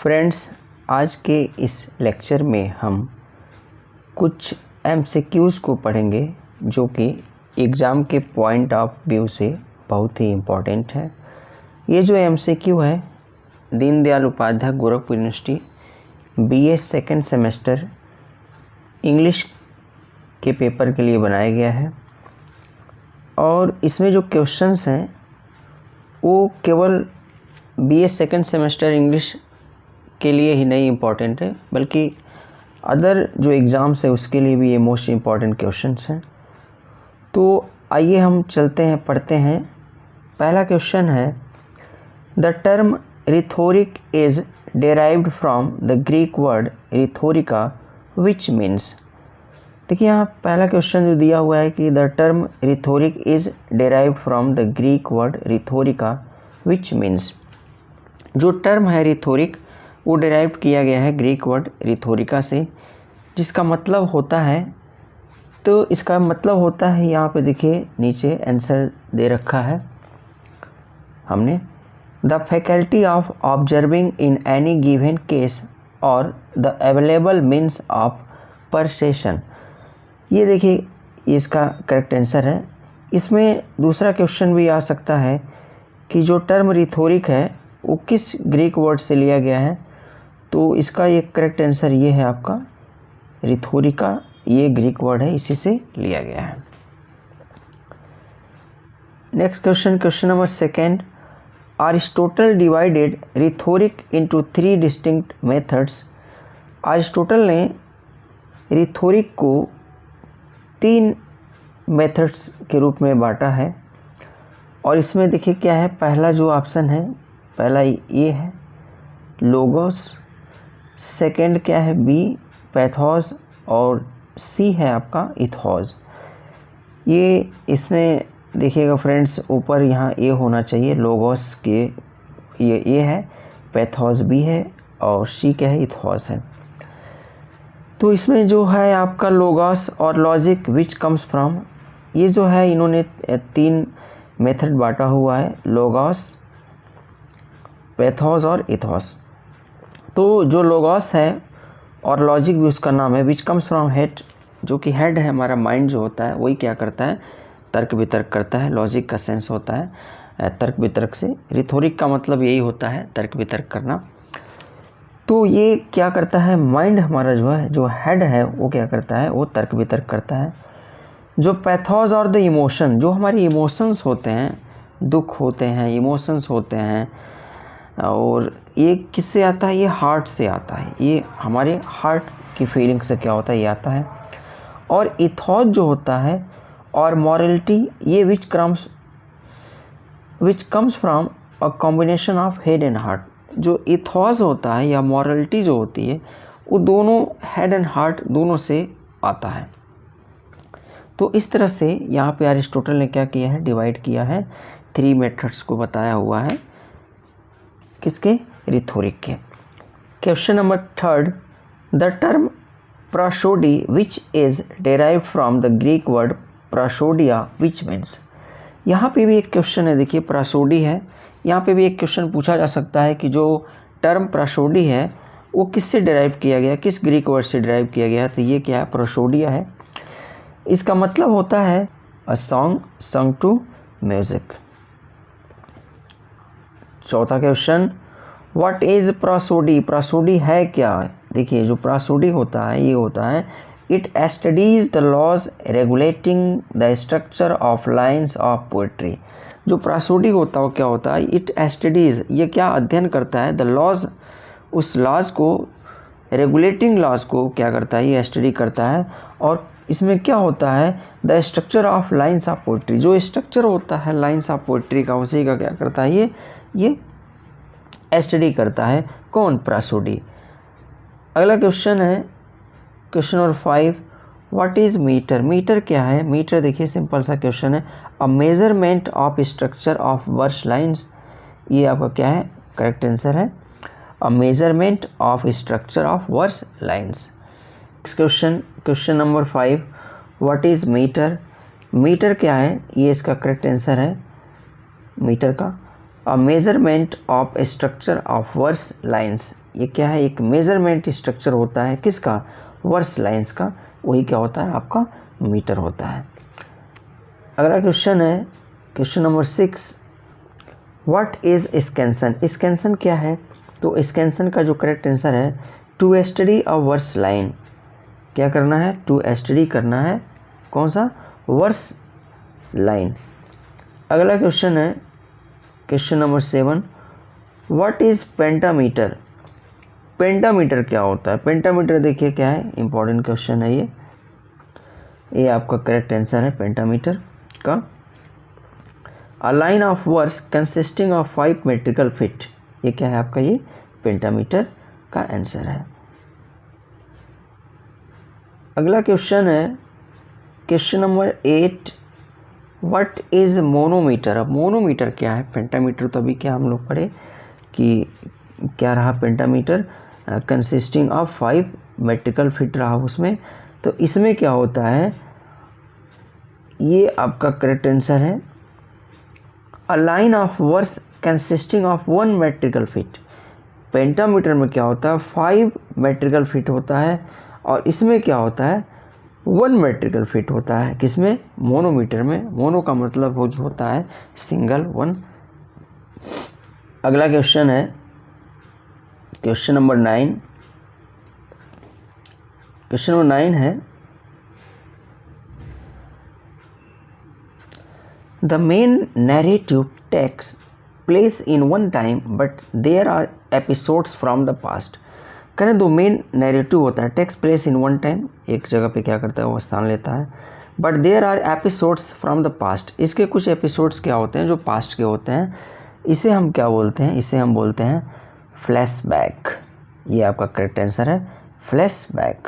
Friends, आज के इस लेक्चर में हम कुछ MCQs को पढ़ेंगे जो कि एग्ज़ाम के पॉइंट ऑफ व्यू से बहुत ही इम्पोर्टेंट है। ये जो MCQ है Deendayal Upadhyay Gorakhpur university BA second semester English के पेपर के लिए बनाया गया है और इसमें जो क्वेश्चंस हैं वो केवल BA सेकेंड सेमेस्टर इंग्लिश के लिए ही नहीं इम्पॉर्टेंट है, बल्कि अदर जो एग्ज़ाम्स है उसके लिए भी ये मोस्ट इम्पॉर्टेंट क्वेश्चंस हैं। तो आइए हम चलते हैं, पढ़ते हैं। पहला क्वेश्चन है, the term rhetoric is derived from the Greek word rhetorica which means. देखिए यहाँ पहला क्वेश्चन जो दिया हुआ है कि the term rhetoric is derived from the Greek word rhetorica which means. जो टर्म है रिथोरिक वो डेराइव किया गया है ग्रीक वर्ड रिथोरिका से, जिसका मतलब होता है, तो इसका मतलब होता है, यहाँ पे देखिए नीचे आंसर दे रखा है हमने, the faculty of observing in any given case और द अवेलेबल मीन्स ऑफ परसेशन। ये देखिए इसका करेक्ट आंसर है। इसमें दूसरा क्वेश्चन भी आ सकता है कि जो टर्म रिथोरिक है वो किस ग्रीक वर्ड से लिया गया है, तो इसका ये करेक्ट आंसर ये है आपका रिथोरिका, ये ग्रीक वर्ड है, इसी से लिया गया है। Next question, question number second, Aristotle divided rhetoric into 3 distinct methods. Aristotle ने रिथोरिक को 3 मेथड्स के रूप में बांटा है और इसमें देखिए क्या है, पहला जो ऑप्शन है, पहला ये है लोगोस, सेकंड क्या है बी पैथोस और सी है आपका इथोस। ये इसमें देखिएगा फ्रेंड्स, ऊपर यहाँ ए होना चाहिए, लोगोस के ये ए है, पैथोस बी है और सी क्या है इथोस है। तो इसमें जो है आपका लोगोस और लॉजिक विच कम्स फ्रॉम, ये जो है इन्होंने 3 मेथड बांटा हुआ है, लोगोस, पैथोस और इथोस। तो जो लोगोस है और लॉजिक भी उसका नाम है, विच कम्स फ्रॉम हेड, जो कि हेड है हमारा माइंड जो होता है वही क्या करता है, तर्क वितर्क करता है। लॉजिक का सेंस होता है तर्क वितर्क से, रिथोरिक का मतलब यही होता है तर्क वितर्क करना। तो ये क्या करता है, माइंड हमारा जो है, जो हेड है वो क्या करता है, वो तर्क वितर्क करता है। जो पैथोस और द इमोशन, जो हमारी इमोशंस होते हैं, दुख होते हैं, इमोशंस होते हैं, और ये किससे आता है, ये हार्ट से आता है, ये हमारे हार्ट की फीलिंग से क्या होता है, ये आता है। और इथोस जो होता है और मॉरलिटी, ये which comes from a combination of head and heart. जो इथोस होता है या मॉरलिटी जो होती है वो दोनों हेड एंड हार्ट दोनों से आता है। तो इस तरह से यहाँ पे अरिस्टोटल ने क्या किया है, डिवाइड किया है, 3 मेथड्स को बताया हुआ है, किसके, रिथोरिक के। Question number third, the term prosody which is derived from the Greek word prosodia which means. यहाँ पे भी एक क्वेश्चन है, देखिए प्रोसोडी है, यहाँ पे भी एक क्वेश्चन पूछा जा सकता है कि जो टर्म प्रोसोडी है वो किससे डेराइव किया गया, किस ग्रीक वर्ड से डेराइव किया गया, तो ये क्या है, प्रोसोडिया है। इसका मतलब होता है a song sung to music. चौथा question, what is prosody, prosody है क्या। देखिए जो प्रोसोडी होता है ये होता है, it studies the laws regulating the structure of lines of poetry. जो प्रोसोडी होता है वो क्या होता है, इट स्टडीज़, ये क्या अध्ययन करता है, द लॉज, उस लॉज को, रेगुलेटिंग लॉज को क्या करता है, ये स्टडी करता है। और इसमें क्या होता है, the structure of lines of poetry, जो स्ट्रक्चर होता है लाइन्स ऑफ पोएट्री का, उसी का क्या करता है, ये स्टडी करता है। कौन, प्रोसोडी। अगला क्वेश्चन है question number 5, what is metre. Metre क्या है, मीटर देखिए सिंपल सा क्वेश्चन है, a measurement of structure of verse lines. ये आपका क्या है, करेक्ट आंसर है, a measurement of structure of verse lines. Next question, question number 5, what is metre. Metre क्या है, ये इसका करेक्ट आंसर है मीटर का, a measurement of structure of verse lines। ये क्या है, एक मेजरमेंट स्ट्रक्चर होता है किसका, वर्स लाइंस का, वही क्या होता है आपका मीटर होता है। अगला क्वेश्चन है question number 6, what is scansion. Scansion क्या है, तो स्कैंसन का जो करेक्ट आंसर है to study a verse line. क्या करना है, टू स्टडी करना है कौन सा, वर्स लाइन। अगला क्वेश्चन है question number 7, what is pentameter. Pentameter क्या होता है, पेंटामीटर देखिए क्या है, इंपॉर्टेंट क्वेश्चन है ये आपका करेक्ट आंसर है पेंटामीटर का। A line of verse consisting of 5 metrical feet, ये क्या है आपका, ये पेंटामीटर का आंसर है। अगला क्वेश्चन है question number 8, what is manometer. अब मोनोमीटर क्या है, पेंटामीटर तो अभी क्या हम लोग पढ़े कि क्या रहा, pentameter consisting of 5 metrical feet रहा उसमें, तो इसमें क्या होता है, ये आपका करेक्ट आंसर है a line of verse consisting of 1 metrical feet. Pentameter में क्या होता है 5 मेट्रिकल फीट होता है, और इसमें क्या होता है 1 मेट्रिकल फीट होता है, किसमें, मोनोमीटर में। मोनो का मतलब होता है सिंगल, 1। अगला क्वेश्चन है क्वेश्चन नंबर 9। क्वेश्चन नंबर 9 है the main narrative takes place in one time but there are episodes from the past. करें दो मेन नैरेटिव होता है, takes place in one time, एक जगह पे क्या करता है वो स्थान लेता है, but there are episodes from the past, इसके कुछ एपिसोड्स क्या होते हैं जो पास्ट के होते हैं, इसे हम क्या बोलते हैं, इसे हम बोलते हैं फ्लैशबैक। ये आपका करेक्ट आंसर है flashback.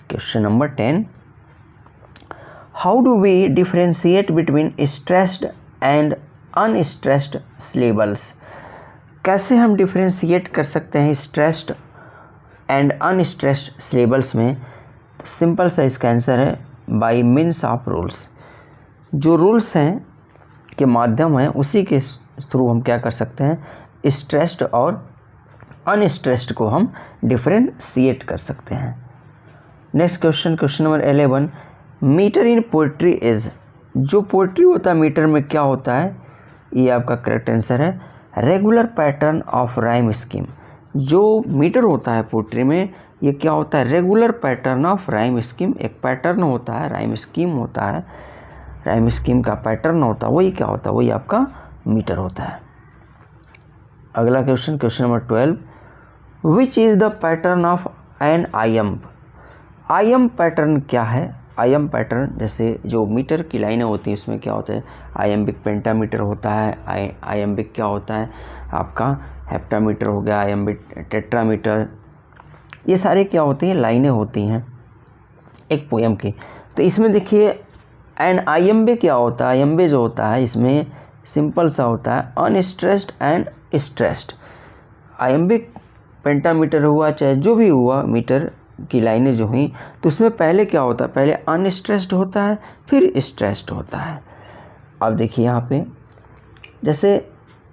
Question number 10, how do we differentiate between stressed and unstressed syllables. कैसे हम डिफरेंशिएट कर सकते हैं स्ट्रेस्ड एंड अनस्ट्रेस्ड सिलेबल्स में, तो सिंपल सा इसका आंसर है बाय मीन्स ऑफ रूल्स। जो रूल्स हैं के माध्यम है उसी के थ्रू हम क्या कर सकते हैं, स्ट्रेस्ड और अनस्ट्रेस्ड को हम डिफरेंशिएट कर सकते हैं। Next question, question number 11, metre in poetry is. जो पोइट्री होता है मीटर में क्या होता है, ये आपका करेक्ट आंसर है regular pattern of rhyme scheme. जो मीटर होता है पोइट्री में ये क्या होता है, regular pattern of rhyme scheme. एक पैटर्न होता है, राइम स्कीम होता है, राइम स्कीम का पैटर्न होता है, वही क्या होता है, वही आपका मीटर होता है। अगला question, question number 12, which is the pattern of an iamb. Iamb pattern क्या है, आयम्ब पैटर्न जैसे जो मीटर की लाइनें होती हैं इसमें क्या होता है, आयम्बिक पेंटामीटर होता है, आयम्बिक क्या होता है आपका हेप्टामीटर हो गया, आयम्बिक टेट्रामीटर, ये सारे क्या होती हैं, लाइनें होती हैं एक पोयम की। तो इसमें देखिए एन आयम्बे क्या होता है, आयम्बे जो होता है इसमें सिंपल सा होता है unstressed and stressed. Iambic pentameter हुआ चाहे जो भी हुआ मीटर की लाइनें जो हुई, तो उसमें पहले क्या होता है, पहले अनस्ट्रेस्ड होता है फिर स्ट्रेस्ड होता है। अब देखिए यहाँ पे जैसे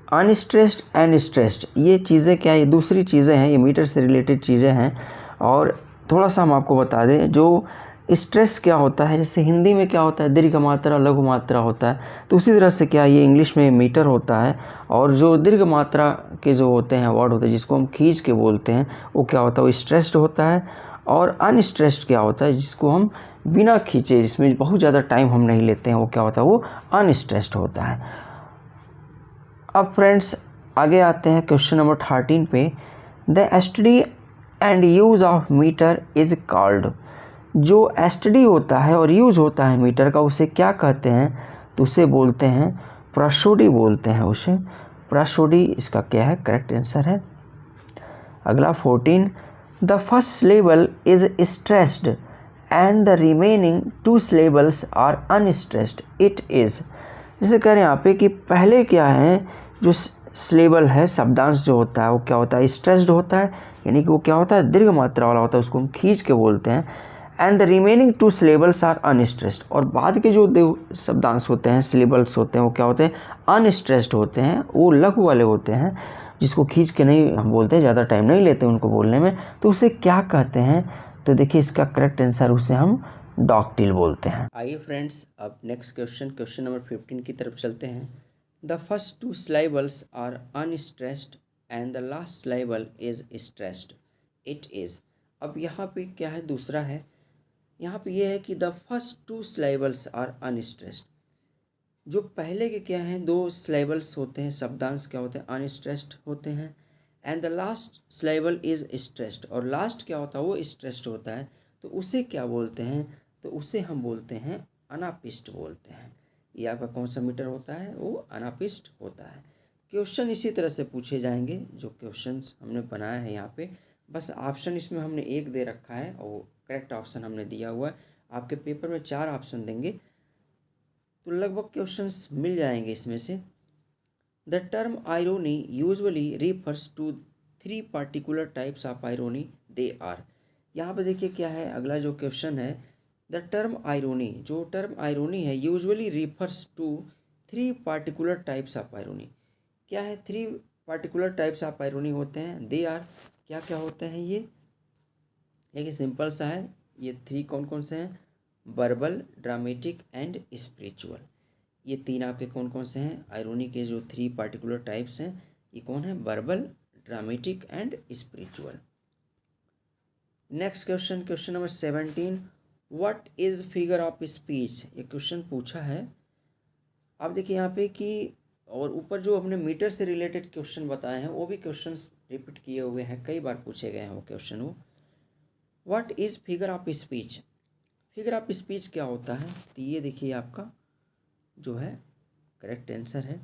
अनस्ट्रेस्ड एंड स्ट्रेस्ड, ये चीज़ें क्या है, ये दूसरी चीज़ें हैं, ये मीटर से रिलेटेड चीज़ें हैं। और थोड़ा सा हम आपको बता दें, जो स्ट्रेस क्या होता है, जैसे हिंदी में क्या होता है दीर्घ मात्रा लघु मात्रा होता है, तो उसी तरह से क्या ये इंग्लिश में मीटर होता है। और जो दीर्घ मात्रा के जो होते हैं वर्ड होते हैं जिसको हम खींच के बोलते हैं, वो क्या होता है, वो स्ट्रेस्ड होता है। और अनस्ट्रेस्ड क्या होता है, जिसको हम बिना खींचे, जिसमें बहुत ज़्यादा टाइम हम नहीं लेते हैं, वो क्या होता है, वो अनस्ट्रेस्ड होता है। अब फ्रेंड्स आगे आते हैं क्वेश्चन नंबर 13 पे, the study and use of metre is called. जो स्टडी होता है और यूज़ होता है मीटर का, उसे क्या कहते हैं, तो उसे बोलते हैं प्रोसोडी बोलते हैं उसे, प्रोसोडी इसका क्या है, करेक्ट आंसर है। अगला 14, the first syllable is stressed and the remaining 2 syllables are unstressed, it is. जैसे कह रहे हैं यहाँ पे कि पहले क्या है, जो सिलेबल है शब्दांश जो होता है वो क्या होता है, स्ट्रेस्ड होता है, यानी कि वो क्या होता है, दीर्घ मात्रा वाला होता है, उसको हम खींच के बोलते हैं। And the remaining 2 syllables are unstressed, और बाद के जो शब्दांश होते हैं, सिलेबल्स होते हैं, वो क्या होते हैं, अनस्ट्रेस्ड होते हैं, वो लघु वाले होते हैं। जिसको खींच के नहीं हम बोलते हैं, ज़्यादा टाइम नहीं लेते उनको बोलने में, तो उसे क्या कहते हैं? तो देखिए इसका करेक्ट आंसर उसे हम डॉक्टिल बोलते हैं। आइए फ्रेंड्स, अब नेक्स्ट क्वेश्चन नंबर 15 की तरफ चलते हैं। The first two syllables are unstressed and the last syllable is stressed, it is. अब यहाँ पे क्या है, दूसरा है, यहाँ पे ये है कि the first two syllables are unstressed. जो पहले के क्या हैं, दो सिलेबल्स होते हैं, शब्दांश क्या होते हैं, अनस्ट्रेस्ड होते हैं। And the last syllable is stressed, और लास्ट क्या होता है, वो स्ट्रेस्ड होता है। तो उसे क्या बोलते हैं? तो उसे हम बोलते हैं अनापिस्ट बोलते हैं। ये आपका कौन सा मीटर होता है? वो अनापिस्ट होता है। क्वेश्चन इसी तरह से पूछे जाएंगे जो क्वेश्चंस हमने बनाया है यहाँ पे। बस ऑप्शन इसमें हमने एक दे रखा है और करेक्ट ऑप्शन हमने दिया हुआ है। आपके पेपर में 4 ऑप्शन देंगे तो लगभग क्वेश्चंस मिल जाएंगे इसमें से। The term irony usually refers to 3 particular types of irony, they are. यहाँ पे देखिए क्या है, अगला जो क्वेश्चन है, द टर्म आयरोनी, जो टर्म आयरोनी है, usually refers to 3 particular types of irony. क्या है? 3 पार्टिकुलर टाइप्स ऑफ आयरोनी होते हैं, दे आर। क्या क्या होते हैं ये? देखिए सिंपल सा है, ये 3 कौन कौन से हैं? Verbal, dramatic and spiritual. ये 3 आपके कौन कौन से हैं? आयरोनी के जो 3 पार्टिकुलर टाइप्स हैं, ये कौन है? Verbal, dramatic and spiritual. Next question number 17, what is figure of speech. ये क्वेश्चन पूछा है। आप देखिए यहाँ पे कि, और ऊपर जो हमने मीटर से रिलेटेड क्वेश्चन बताए हैं वो भी क्वेश्चन रिपीट किए हुए हैं, कई बार पूछे गए हैं वो क्वेश्चन। वो what is figure of speech, figure of speech क्या होता है? तो ये देखिए आपका जो है करेक्ट आंसर है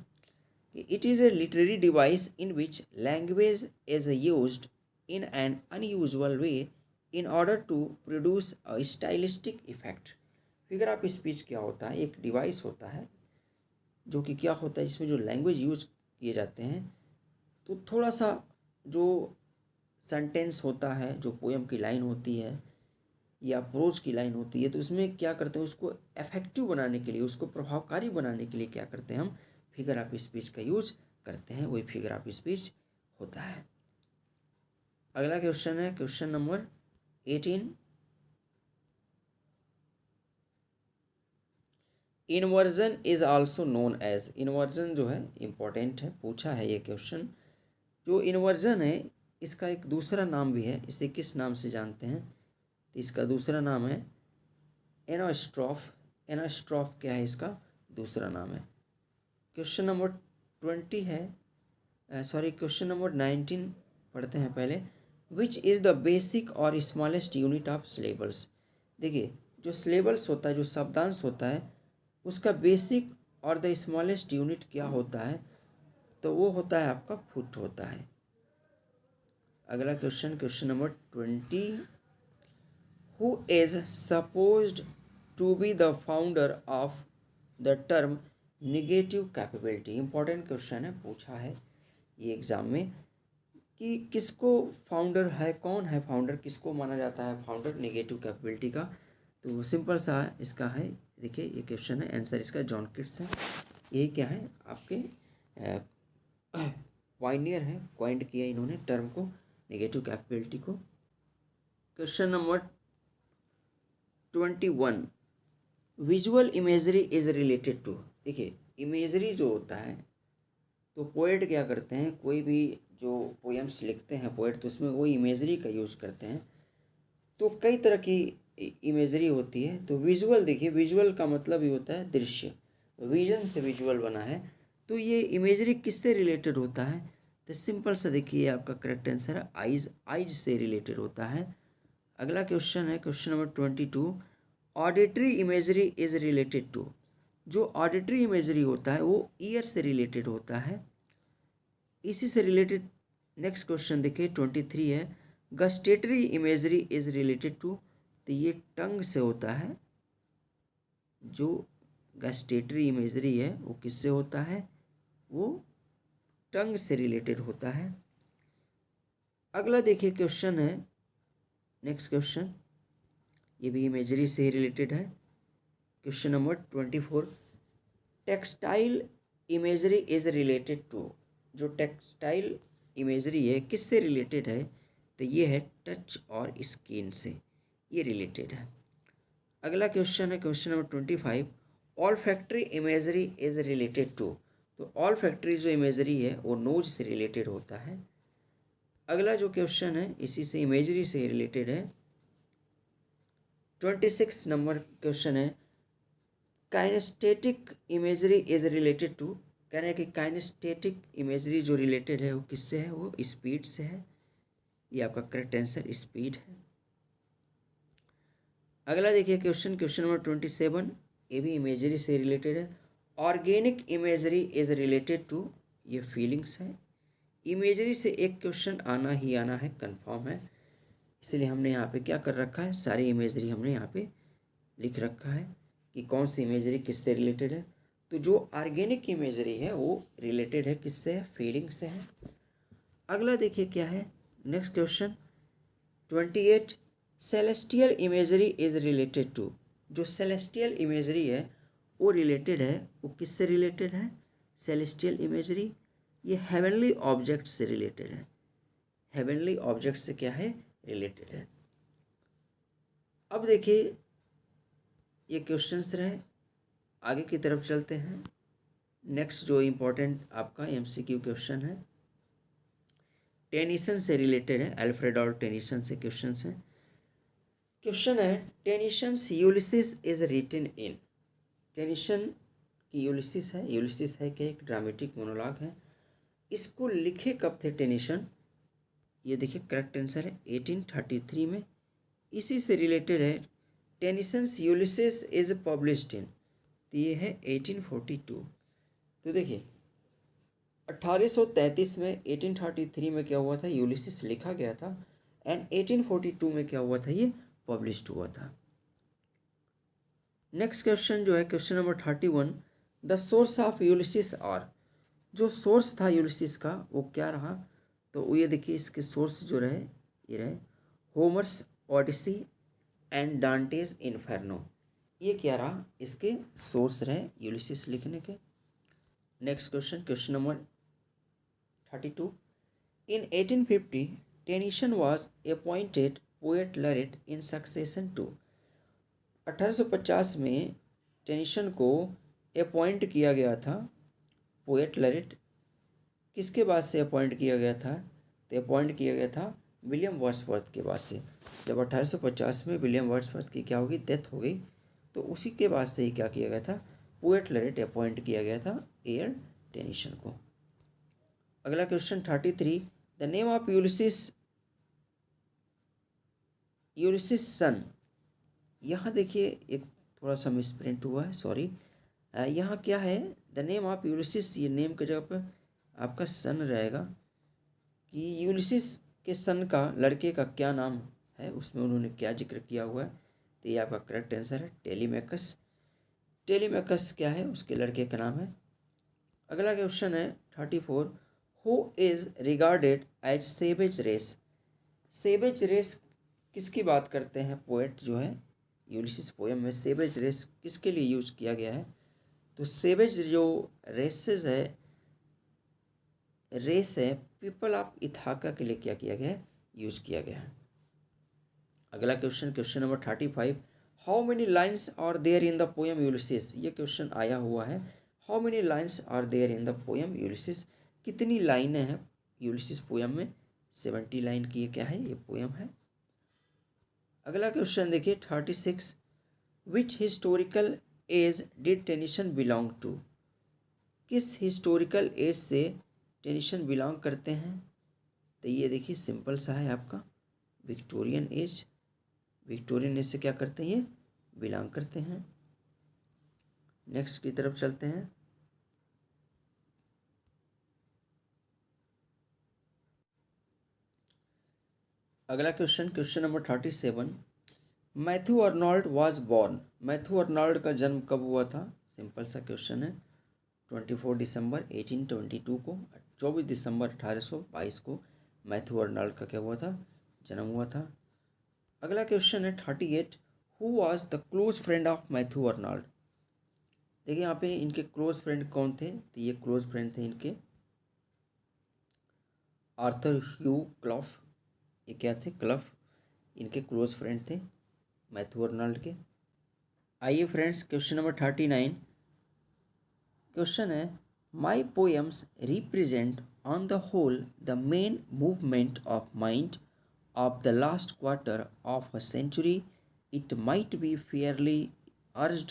कि it is a literary device in which language is used in an unusual way in order to produce a stylistic effect. Figure of speech क्या होता है? एक डिवाइस होता है जो कि क्या होता है, जिसमें जो लैंग्वेज यूज किए जाते हैं, तो थोड़ा सा जो सेंटेंस होता है, जो पोएम की लाइन होती है या प्रोज की लाइन होती है, तो उसमें क्या करते हैं, उसको इफेक्टिव बनाने के लिए, उसको प्रभावकारी बनाने के लिए क्या करते हैं, हम फिगर ऑफ स्पीच का यूज करते हैं, वही फिगर ऑफ स्पीच होता है। अगला क्वेश्चन है question number 18, inversion is also known as. Inversion जो है इंपॉर्टेंट है, पूछा है ये क्वेश्चन। जो इनवर्जन है इसका एक दूसरा नाम भी है, इसे किस नाम से जानते हैं? तो इसका दूसरा नाम है एनास्ट्रॉफ। एनास्ट्रॉफ क्या है? इसका दूसरा नाम है। क्वेश्चन नंबर 20 है, सॉरी क्वेश्चन नंबर 19 पढ़ते हैं पहले। विच इज़ द बेसिक और स्मॉलेस्ट यूनिट ऑफ सिलेबल्स। देखिए जो सिलेबल्स होता है, जो शब्दांश होता है, उसका बेसिक और द स्मॉलेस्ट यूनिट क्या होता है? तो वो होता है आपका फुट होता है। अगला question number 20, who is supposed to be the founder of the term negative capability. Important question है, पूछा है ये एग्जाम में कि किसको फाउंडर है, कौन है फाउंडर, किसको माना जाता है फाउंडर निगेटिव कैपेबिलिटी का? तो सिंपल सा इसका है, देखिए ये क्वेश्चन है, आंसर इसका जॉन किट्स है। ये क्या है आपके पायनियर है, क्वाइंट किया इन्होंने टर्म को, निगेटिव कैपेबिलिटी को। Question number 21, visual imagery is related to. देखिए इमेजरी जो होता है, तो पोएट क्या करते हैं, कोई भी जो पोएम्स लिखते हैं पोएट, तो उसमें वो इमेजरी का यूज़ करते हैं। तो कई तरह की इमेजरी होती है। तो विजुअल, देखिए विजुअल का मतलब ही होता है दृश्य, विजन से विजुअल बना है। तो ये इमेजरी किससे रिलेटेड होता है? तो सिंपल सा देखिए आपका करेक्ट आंसर है आइज, आइज से रिलेटेड होता है। अगला क्वेश्चन है question number 22, auditory imagery is related to. जो ऑडिटरी इमेजरी होता है वो ईयर से रिलेटेड होता है। इसी से रिलेटेड नेक्स्ट क्वेश्चन देखिए 23 है, gustatory imagery is related to. तो ये टंग से होता है। जो गस्टेटरी इमेजरी है वो किससे होता है? वो टंग से रिलेटेड होता है। अगला देखिए क्वेश्चन है, नेक्स्ट क्वेश्चन, ये भी इमेजरी से ही रिलेटेड है। Question number 24, textile imagery is related to. जो टेक्सटाइल इमेजरी है किससे रिलेटेड है, तो ये है टच और स्किन से, ये रिलेटेड है। अगला क्वेश्चन है question number 25, olfactory imagery is related to. तो ऑल फैक्ट्री जो इमेजरी है वो नोज से रिलेटेड होता है। अगला जो क्वेश्चन है इसी से इमेजरी से रिलेटेड है। 26 नंबर क्वेश्चन है kinaesthetic imagery is related to. कह रहे हैं कि काइनेस्थेटिक इमेजरी जो रिलेटेड है वो किससे है, वो स्पीड से है। ये आपका करेक्ट आंसर स्पीड है। अगला देखिए क्वेश्चन नंबर 27, ये भी इमेजरी से रिलेटेड है। Organic imagery is related to, ये फीलिंग्स है। इमेजरी से एक क्वेश्चन आना ही आना है, कंफर्म है, इसलिए हमने यहाँ पे क्या कर रखा है, सारी इमेजरी हमने यहाँ पे लिख रखा है कि कौन सी इमेजरी किससे रिलेटेड है। तो जो ऑर्गेनिक इमेजरी है वो रिलेटेड है किससे है, फीलिंग से है। अगला देखिए क्या है next question 28, celestial imagery is related to. जो सेलेस्टियल इमेजरी है वो रिलेटेड है, वो किससे रिलेटेड है, सेलेस्टियल इमेजरी ये हेवनली ऑब्जेक्ट से रिलेटेड है। हेवनली ऑब्जेक्ट से क्या है, रिलेटेड है। अब देखिए ये क्वेश्चंस रहे, आगे की तरफ चलते हैं। नेक्स्ट जो इम्पोर्टेंट आपका एमसीक्यू क्वेश्चन है टेनिसन से रिलेटेड है, अल्फ्रेड और टेनिसन से क्वेश्चंस हैं। क्वेश्चन है Tennyson's Ulysses is written in. Tennyson की यूलिसिस है कि एक ड्रामेटिक मोनोलॉग है। इसको लिखे कब थे टेनिसन, ये देखिए करेक्ट आंसर है 1833 में। इसी से रिलेटेड है Tennyson's Ulysses is published in, तो ये है 1842। तो देखिए 1833 में 1833 में क्या हुआ था, यूलिसिस लिखा गया था, एंड 1842 में क्या हुआ था, ये पब्लिश्ड हुआ था। नेक्स्ट क्वेश्चन जो है question number 31, the source of Ulysses are. जो सोर्स था यूलिसिस का वो क्या रहा, तो ये देखिए इसके सोर्स जो रहे ये रहे होमर्स ओडिसी एंड डांटेज इन्फर्नो। ये क्या रहा, इसके सोर्स रहे यूलिसिस लिखने के। Next question number 32, in 1850 Tennyson was appointed poet laureate in succession to। 1850 में टेनिसन को अपॉइंट किया गया था पोएट लरेट, किसके बाद से अपॉइंट किया गया था, तो अपॉइंट किया गया था विलियम वर्ड्सवर्थ के बाद से। जब 1850 में विलियम वर्ड्सवर्थ की क्या होगी, डेथ हो गई, तो उसी के बाद से ही क्या किया गया था, पोएट लरेट अपॉइंट किया गया था एयर टेनिसन को। अगला question 33, the name of Ulysses son. यहाँ देखिए एक थोड़ा सा मिसप्रिंट हुआ है, सॉरी। यहाँ क्या है, द नेम ऑफ यूलिसिस, ये नेम की जगह पर आपका सन रहेगा कि यूलिसिस के सन का लड़के का क्या नाम है, उसमें उन्होंने क्या जिक्र किया हुआ है, तो ये आपका करेक्ट आंसर है टेलीमैकस। टेलीमैकस क्या है, उसके लड़के का नाम है। अगला क्वेश्चन है 34, who is regarded as savage race. Savage race किसकी बात करते हैं, पोएट जो है यूलिसिस पोएम में सेवेज रेस किसके लिए यूज किया गया है, तो सेवेज जो रेस है पीपल ऑफ इथाका के लिए क्या किया गया है, यूज किया गया है। अगला question number 35, how many lines are there in the poem Ulysses. ये क्वेश्चन आया हुआ है, how many lines are there in the poem Ulysses, कितनी लाइनें हैं यूलिसिस पोएम में, 70 लाइन की ये क्या है, ये पोएम है। अगला क्वेश्चन देखिए 36, which historical age did Tennyson belong to. किस हिस्टोरिकल एज से टेनिसन बिलोंग करते हैं, तो ये देखिए सिंपल सा है आपका विक्टोरियन एज। विक्टोरियन एज से क्या करते हैं, ये बिलोंग करते हैं। नेक्स्ट की तरफ चलते हैं। अगला question number 37, Matthew Arnold was born. Matthew Arnold का जन्म कब हुआ था, सिंपल सा क्वेश्चन है 24 दिसंबर 1822 को, 24 दिसंबर 1822 को मैथ्यू अर्नोल्ड का क्या हुआ था, जन्म हुआ था। अगला क्वेश्चन है 38, who was the close friend of Matthew Arnold. देखिए यहाँ पे इनके क्लोज फ्रेंड कौन थे, तो ये क्लोज फ्रेंड थे इनके आर्थर ह्यू क्लफ, ये क्या थे? क्लफ, इनके क्लोज फ्रेंड थे मैथ्यू अर्नल्ड के। आइए फ्रेंड्स, क्वेश्चन नंबर 39। क्वेश्चन है, my poems represent on the whole the main movement of mind of the last quarter of a century. It might be fairly urged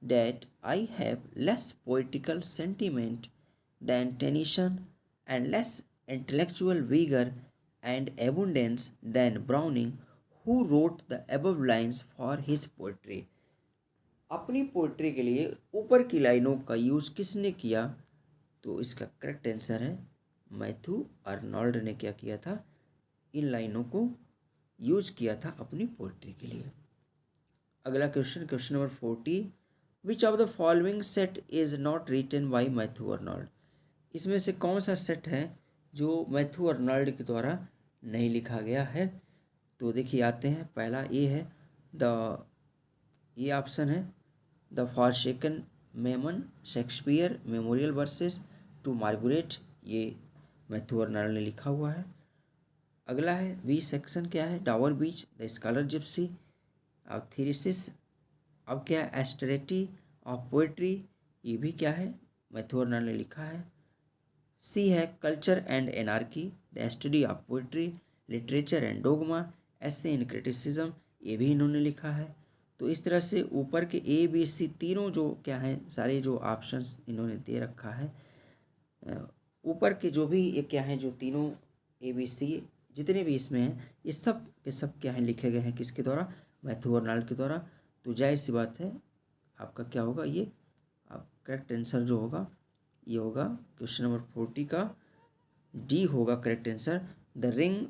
that I have less poetical sentiment than Tennyson and less intellectual vigor and abundance than Browning, who wrote the above lines for his poetry. अपनी poetry के लिए ऊपर की लाइनों का use किसने किया? तो इसका करेक्ट आंसर है मैथ्यू अर्नोल्ड ने क्या किया था? इन लाइनों को यूज किया था अपनी पोइट्री के लिए। अगला question, question number 40। Which of the following set is not written by Matthew Arnold? इसमें से कौन सा सेट है जो मैथ्यू अर्नोल्ड के द्वारा नहीं लिखा गया है? तो देखिए आते हैं, पहला ये है ये ऑप्शन है the forsaken Memon Shakespeare memorial versus two Margaret, ये मैथ्यू अर्नोल्ड ने लिखा हुआ है। अगला है बी सेक्शन, क्या है? डावर बीच द स्कॉलर जिप्सी, अब थीसिस, अब क्या है? एस्टरेटी ऑफ पोएट्री, ये भी क्या है? मैथ्यू अर्नोल्ड ने लिखा है। सी है culture and anarchy the study of poetry literature and dogma essay in criticism, ये भी इन्होंने लिखा है। तो इस तरह से ऊपर के ए बी सी तीनों जो क्या है, सारे जो ऑप्शंस इन्होंने दे रखा है, ऊपर के जो भी ये क्या है, जो तीनों ए बी सी जितने भी इसमें हैं, ये सब के सब क्या है, लिखे गए हैं किसके द्वारा? मैथ्यू अर्नोल्ड के द्वारा। तो जाहिर सी बात है आपका क्या होगा, ये आप करेक्ट आंसर जो होगा ये होगा क्वेश्चन नंबर 40 का डी होगा correct answer. The ring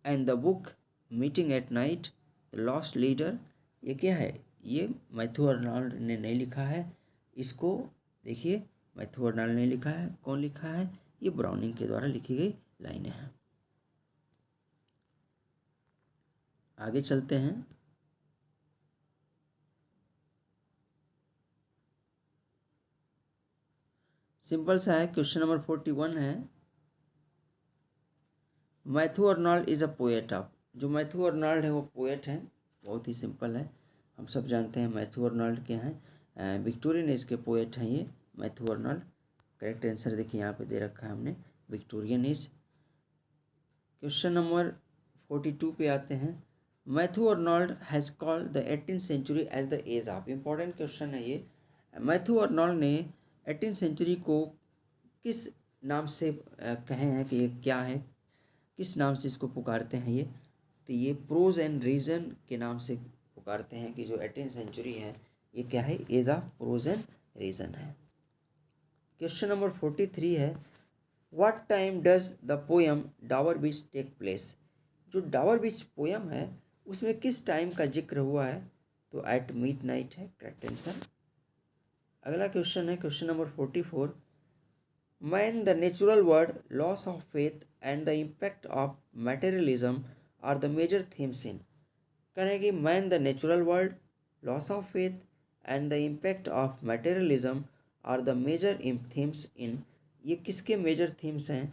and the book meeting at night the lost leader, ये क्या है? ये मैथ्यू अर्नोल्ड ने नहीं लिखा है। इसको देखिए, मैथ्यू अर्नोल्ड ने लिखा है। कौन लिखा है? ये ब्राउनिंग के द्वारा लिखी गई लाइनें हैं। आगे चलते हैं। सिंपल सा है, क्वेश्चन नंबर 41 है, Matthew Arnold is a poet of. जो मैथ्यू अर्नोल्ड है वो पोएट है, बहुत ही सिंपल है, हम सब जानते हैं मैथ्यू अर्नोल्ड क्या हैं, विक्टोरियन एज के पोएट हैं ये मैथ्यू अर्नोल्ड। करेक्ट आंसर देखिए यहाँ पे दे रखा है हमने, विक्टोरियन एज। क्वेश्चन नंबर 42 पे आते हैं, Matthew Arnold has called the 18th century age the age of. Important question है ये। मैथ्यू अर्नोल्ड ने 18th सेंचुरी को किस नाम से कहे हैं कि ये क्या है, किस नाम से इसको पुकारते हैं ये? तो ये प्रोज एंड रीजन के नाम से पुकारते हैं कि जो 18th सेंचुरी है ये क्या है? Age of prose and reason है। क्वेश्चन नंबर 43 है, what time does the poem Dover Beach take place? जो डावर बीच पोएम है उसमें किस टाइम का जिक्र हुआ है? तो एट मिडनाइट है करेक्ट आंसर। अगला क्वेश्चन है question number 44, man the natural world loss of faith and the impact of materialism are the major themes in. कहेंगे man the natural world loss of faith and the impact of materialism are the major themes in, ये किसके major themes हैं?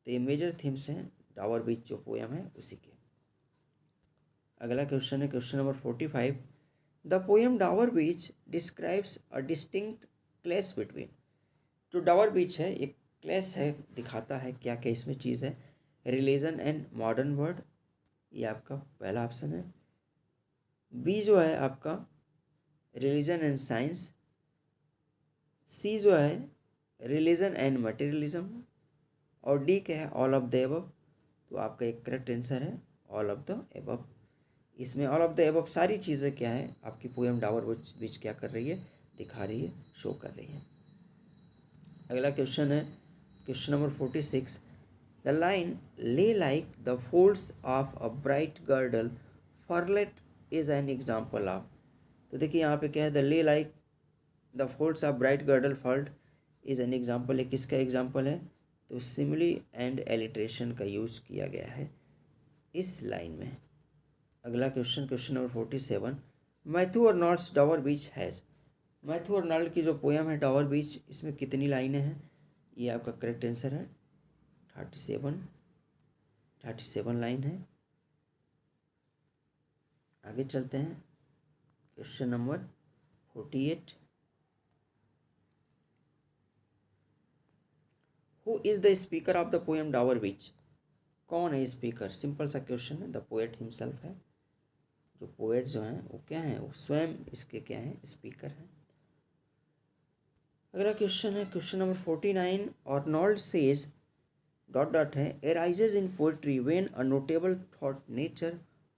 तो ये major themes हैं डावर बीच जो poem है उसी के। अगला क्वेश्चन है question number 45, the poem Dover Beach describes a distinct clash between. जो डावर बीच है एक क्लैश है, दिखाता है क्या क्या इसमें चीज़ है? रिलीजन एंड मॉडर्न वर्ड, ये आपका पहला ऑप्शन है। बी जो है आपका रिलीजन एंड साइंस। सी जो है रिलीजन एंड मटेरियलिज्म। और डी क्या है? All of the above. तो आपका एक करेक्ट आंसर है ऑल ऑफ द एबव। इसमें ऑल ऑफ द एबव सारी चीज़ें क्या है आपकी पोएम डावर बीच क्या कर रही है? दिखा रही है, शो कर रही है। अगला क्वेश्चन है question number 46, the line lay like the folds of a bright girdle furled is an example of. तो देखिए यहाँ पे क्या है? The lay like the folds of bright girdle furled is an example है, किसका एग्जाम्पल है? तो सिमिली एंड एलिट्रेशन का यूज किया गया है इस लाइन में। अगला question question number 47, Matthew Arnold's Dover Beach has. Matthew Arnold की जो पोएम है डावर बीच, इसमें कितनी लाइनें हैं? ये आपका करेक्ट आंसर है 37। 37 लाइन है। आगे चलते हैं, question number 48। Who is the speaker of the poem Dover Beach? कौन है स्पीकर? सिंपल सा क्वेश्चन है। द पोएट हिमसेल्फ है। जो पोएट जो हैं वो क्या हैं? वो स्वयं इसके क्या हैं? स्पीकर हैं। अगला क्वेश्चन है question number 49। Arnold says dot dot है, arises in poetry when a notable thought nature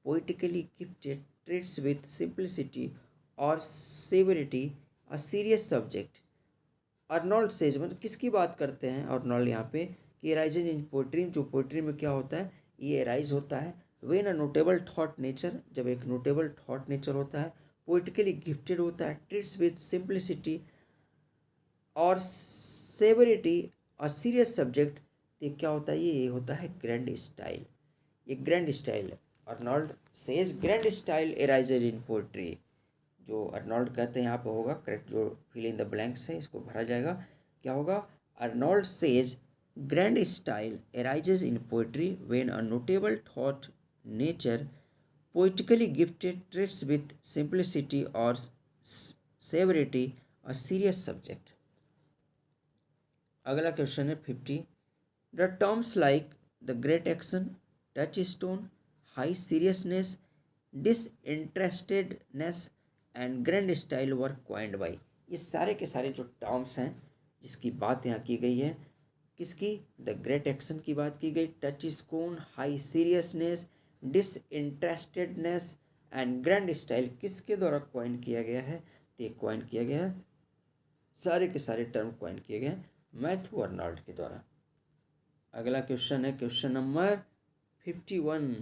poetically gifted treats with simplicity or severity a serious subject। Arnold says मतलब किसकी बात करते हैं अर्नोल्ड यहाँ पे कि एराइजेज इन पोइट्री, जो पोइट्री में क्या होता है ये एराइज होता है when a notable thought nature, जब एक नोटेबल थॉट नेचर होता है, पोइटिकली गिफ्टेड होता है, ट्रीट्स विद सिंप्लिसिटी और सेवरिटी अ सीरियस सब्जेक्ट, तो क्या होता है ये होता है ग्रैंड स्टाइल। ये ग्रैंड स्टाइल है। Arnold says grand style arises in poetry. जो अर्नोल्ड कहते हैं यहाँ पे होगा करेक्ट, जो फिल इन द ब्लैंक्स है इसको भरा जाएगा। क्या होगा? Arnold says grand style arises in poetry when a notable thought nature poetically gifted treats with simplicity और सेवरिटी अ सीरियस सब्जेक्ट। अगला क्वेश्चन है 50। The terms like the grand action, touchstone, high seriousness, disinterestedness and grand style were coined by. ये सारे के सारे जो terms हैं जिसकी बात यहाँ की गई है, किसकी? द ग्रेट एक्शन की बात की गई, touchstone, high seriousness, disinterestedness and grand style किसके द्वारा क्वाइन किया गया है? तो ये क्वाइन किया गया है, सारे के सारे टर्म क्वाइन किए गए हैं मैथ्यू अर्नोल्ड के द्वारा। अगला क्वेश्चन है question number 51।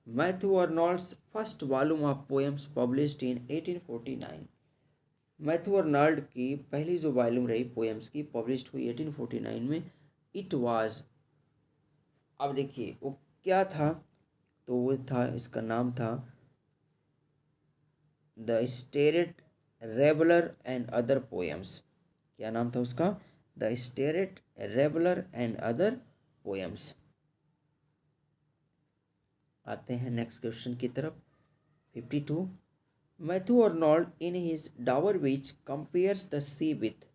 Matthew Arnold's first volume of poems published in 1849। Matthew Arnold की पहली जो वॉल्यूम रही पोएम्स की पब्लिश्ड हुई 1849 में। इट वाज, अब देखिए वो क्या था, तो वो था, इसका नाम था द स्टेरेट रेबलर एंड अदर पोएम्स। क्या नाम था उसका? द स्टेरेट रेबलर एंड अदर पोएम्स। आते हैं नेक्स्ट क्वेश्चन की तरफ 52। Matthew Arnold in his Dover Beach compares the sea with.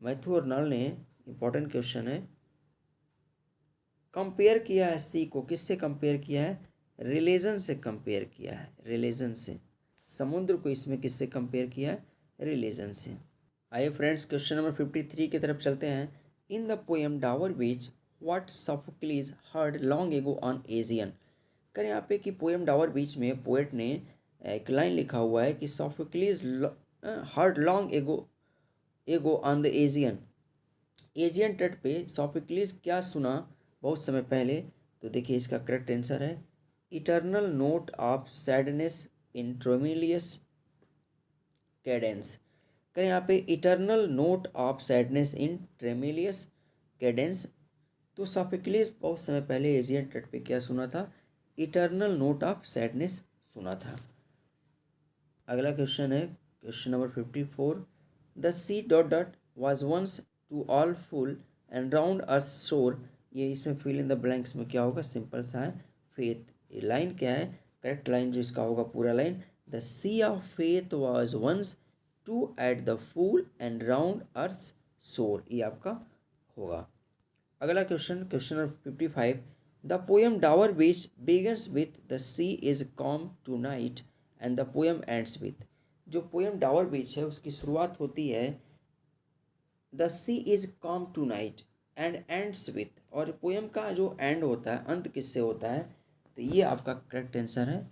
Matthew Arnold ने, इंपॉर्टेंट क्वेश्चन है, कंपेयर किया है सी को, किससे कंपेयर किया है? रिलीजन से कंपेयर किया है, रिलीजन से। समुद्र को इसमें किससे कंपेयर किया है? रिलीजन से। आइए फ्रेंड्स क्वेश्चन नंबर 53 की तरफ चलते हैं। In the poem Dover Beach what Sophocles heard long ago on Aegean. करें यहाँ पे कि पोएम डावर बीच में पोएट ने एक लाइन लिखा हुआ है कि सोफोक्लिस हर्ड लॉन्ग एगो एगो ऑन द एजियन। एजियन तट पे सोफोक्लिस क्या सुना बहुत समय पहले? तो देखिए इसका करेक्ट आंसर है eternal note of sadness in tremulous cadence. करें यहाँ पे eternal note of sadness in tremulous cadence. तो सोफोक्लिस बहुत समय पहले एजियन तट पे क्या सुना था? इटर्नल नोट ऑफ सैडनेस सुना था। अगला क्वेश्चन है question number 54। The sea dot dot was once too all full and round earth shore. ये इसमें फिल इन द ब्लैंक्स में क्या होगा? सिंपल सा है फेथ। ये लाइन क्या है? करेक्ट लाइन जो इसका होगा पूरा line, the sea of faith was once too at the full and round earth shore, ये आपका होगा। अगला question question number 55। The poem Dover Beach begins with the sea is calm tonight and the poem ends with. जो poem Dover Beach है उसकी शुरुआत होती है the sea is calm tonight and ends with, और poem का जो and होता है, अंत किससे होता है? तो ये आपका करेक्ट आंसर है,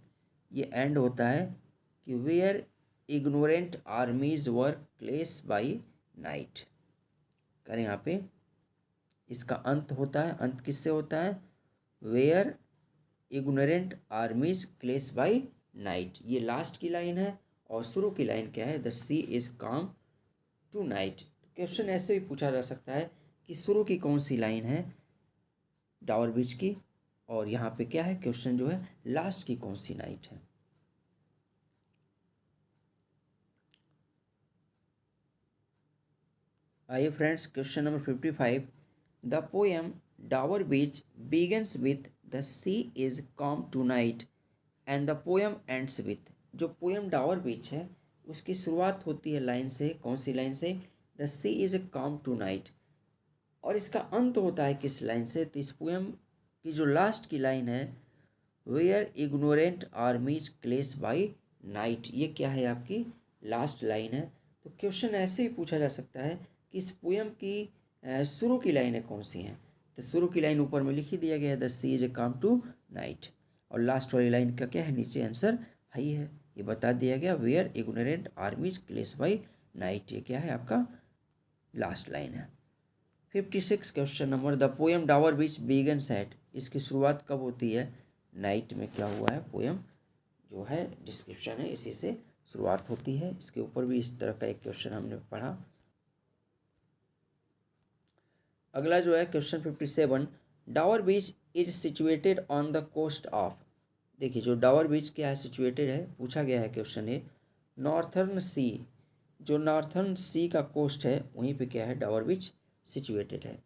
ये एंड होता है कि where ignorant armies were clash by night. करें यहाँ पे इसका अंत होता है, अंत किससे होता है? Where ignorant armies clash by night. ये लास्ट की लाइन है और शुरू की लाइन क्या है? The sea is calm tonight. Question ऐसे भी पूछा जा सकता है कि शुरू की कौन सी लाइन है डावर बीच की, और यहाँ पे क्या है क्वेश्चन जो है लास्ट की कौन सी नाइट है। आइए friends question number 55। The poem Dover Beach begins with the sea is calm tonight and the poem ends with, जो पोएम डावर बीच है उसकी शुरुआत होती है लाइन से, कौन सी लाइन से, the sea is calm tonight, और इसका अंत होता है किस लाइन से, तो इस पोएम की जो लास्ट की लाइन है, वेयर इग्नोरेंट आर्मीज क्लेश बाई नाइट, ये क्या है आपकी लास्ट लाइन है। तो क्वेश्चन ऐसे ही पूछा जा सकता है कि इस पोएम की शुरू की लाइनें कौन सी हैं, तो शुरू की लाइन ऊपर में लिख ही दिया गया है, the sea is a calm tonight, और लास्ट वाली लाइन का क्या है, नीचे आंसर हाई है, ये बता दिया गया, वेयर इग्नोरेंट आर्मीज क्लेश बाई नाइट, ये क्या है आपका लास्ट लाइन है। 56 question number, the poem Dover Beach begins at, इसकी शुरुआत कब होती है, नाइट में क्या हुआ है, पोएम जो है डिस्क्रिप्शन है इसी से शुरुआत होती है। इसके ऊपर भी इस तरह का एक क्वेश्चन हमने पढ़ा। अगला जो है question 57, Dover Beach is situated on the coast of, देखिए जो डावर बीच क्या है, सिचुएटेड है, पूछा गया है क्वेश्चन ये नॉर्थर्न सी, जो नॉर्थर्न सी का कोस्ट है वहीं पे क्या है, डावर बीच सिचुएटेड है।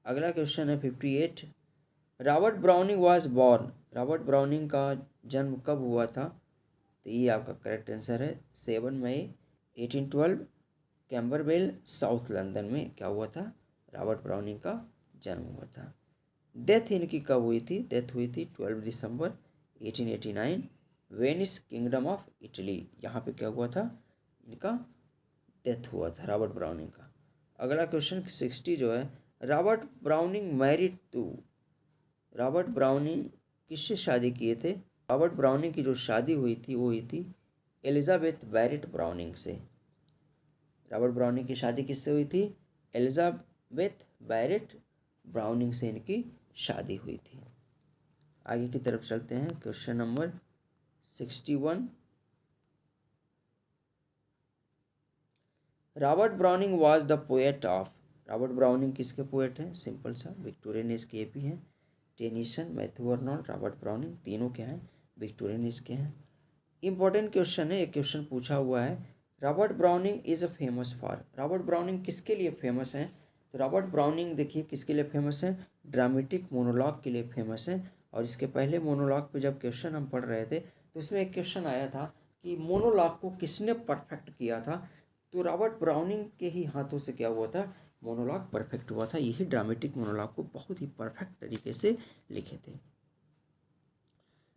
अगला क्वेश्चन है 58, Robert browning was born, Robert browning का जन्म कब हुआ था, तो ये आपका करेक्ट आंसर है 7 मई 1812, कैम्बरवेल साउथ लंदन में क्या हुआ था, रॉबर्ट ब्राउनिंग का जन्म हुआ था। डेथ इनकी कब हुई थी, डेथ हुई थी 12 दिसंबर 1889, वेनिस किंगडम ऑफ इटली, यहाँ पे क्या हुआ था, इनका डेथ हुआ था रॉबर्ट ब्राउनिंग का। अगला क्वेश्चन 60 जो है, Robert Browning married to, Robert Browning किससे शादी किए थे, रॉबर्ट ब्राउनिंग की जो शादी हुई थी वो हुई थी एलिजाबेथ बैरेट ब्राउनिंग से, रॉबर्ट ब्राउनिंग की शादी किससे हुई थी, एलिजाबेथ बैरेट ब्राउनिंग से इनकी शादी हुई थी। आगे की तरफ चलते हैं, question number 61, Robert browning was the poet of, Robert browning किसके पोएट हैं, सिंपल सा विक्टोरियन एज के भी हैं, Tennyson, Matthew Arnold, Robert browning तीनों क्या हैं, विक्टोरियन एज के हैं। इंपॉर्टेंट क्वेश्चन है, एक क्वेश्चन पूछा हुआ है, Robert Browning is a famous for, Robert browning किसके लिए फेमस हैं, तो रॉबर्ट ब्राउनिंग देखिए किसके लिए फेमस है, ड्रामेटिक मोनोलॉग के लिए फेमस है। और इसके पहले मोनोलॉग पे जब क्वेश्चन हम पढ़ रहे थे तो इसमें एक क्वेश्चन आया था कि मोनोलॉग को किसने परफेक्ट किया था, तो रॉबर्ट ब्राउनिंग के ही हाथों से क्या हुआ था, मोनोलॉग परफेक्ट हुआ था, यही ड्रामेटिक मोनोलॉग को बहुत ही परफेक्ट तरीके से लिखे थे।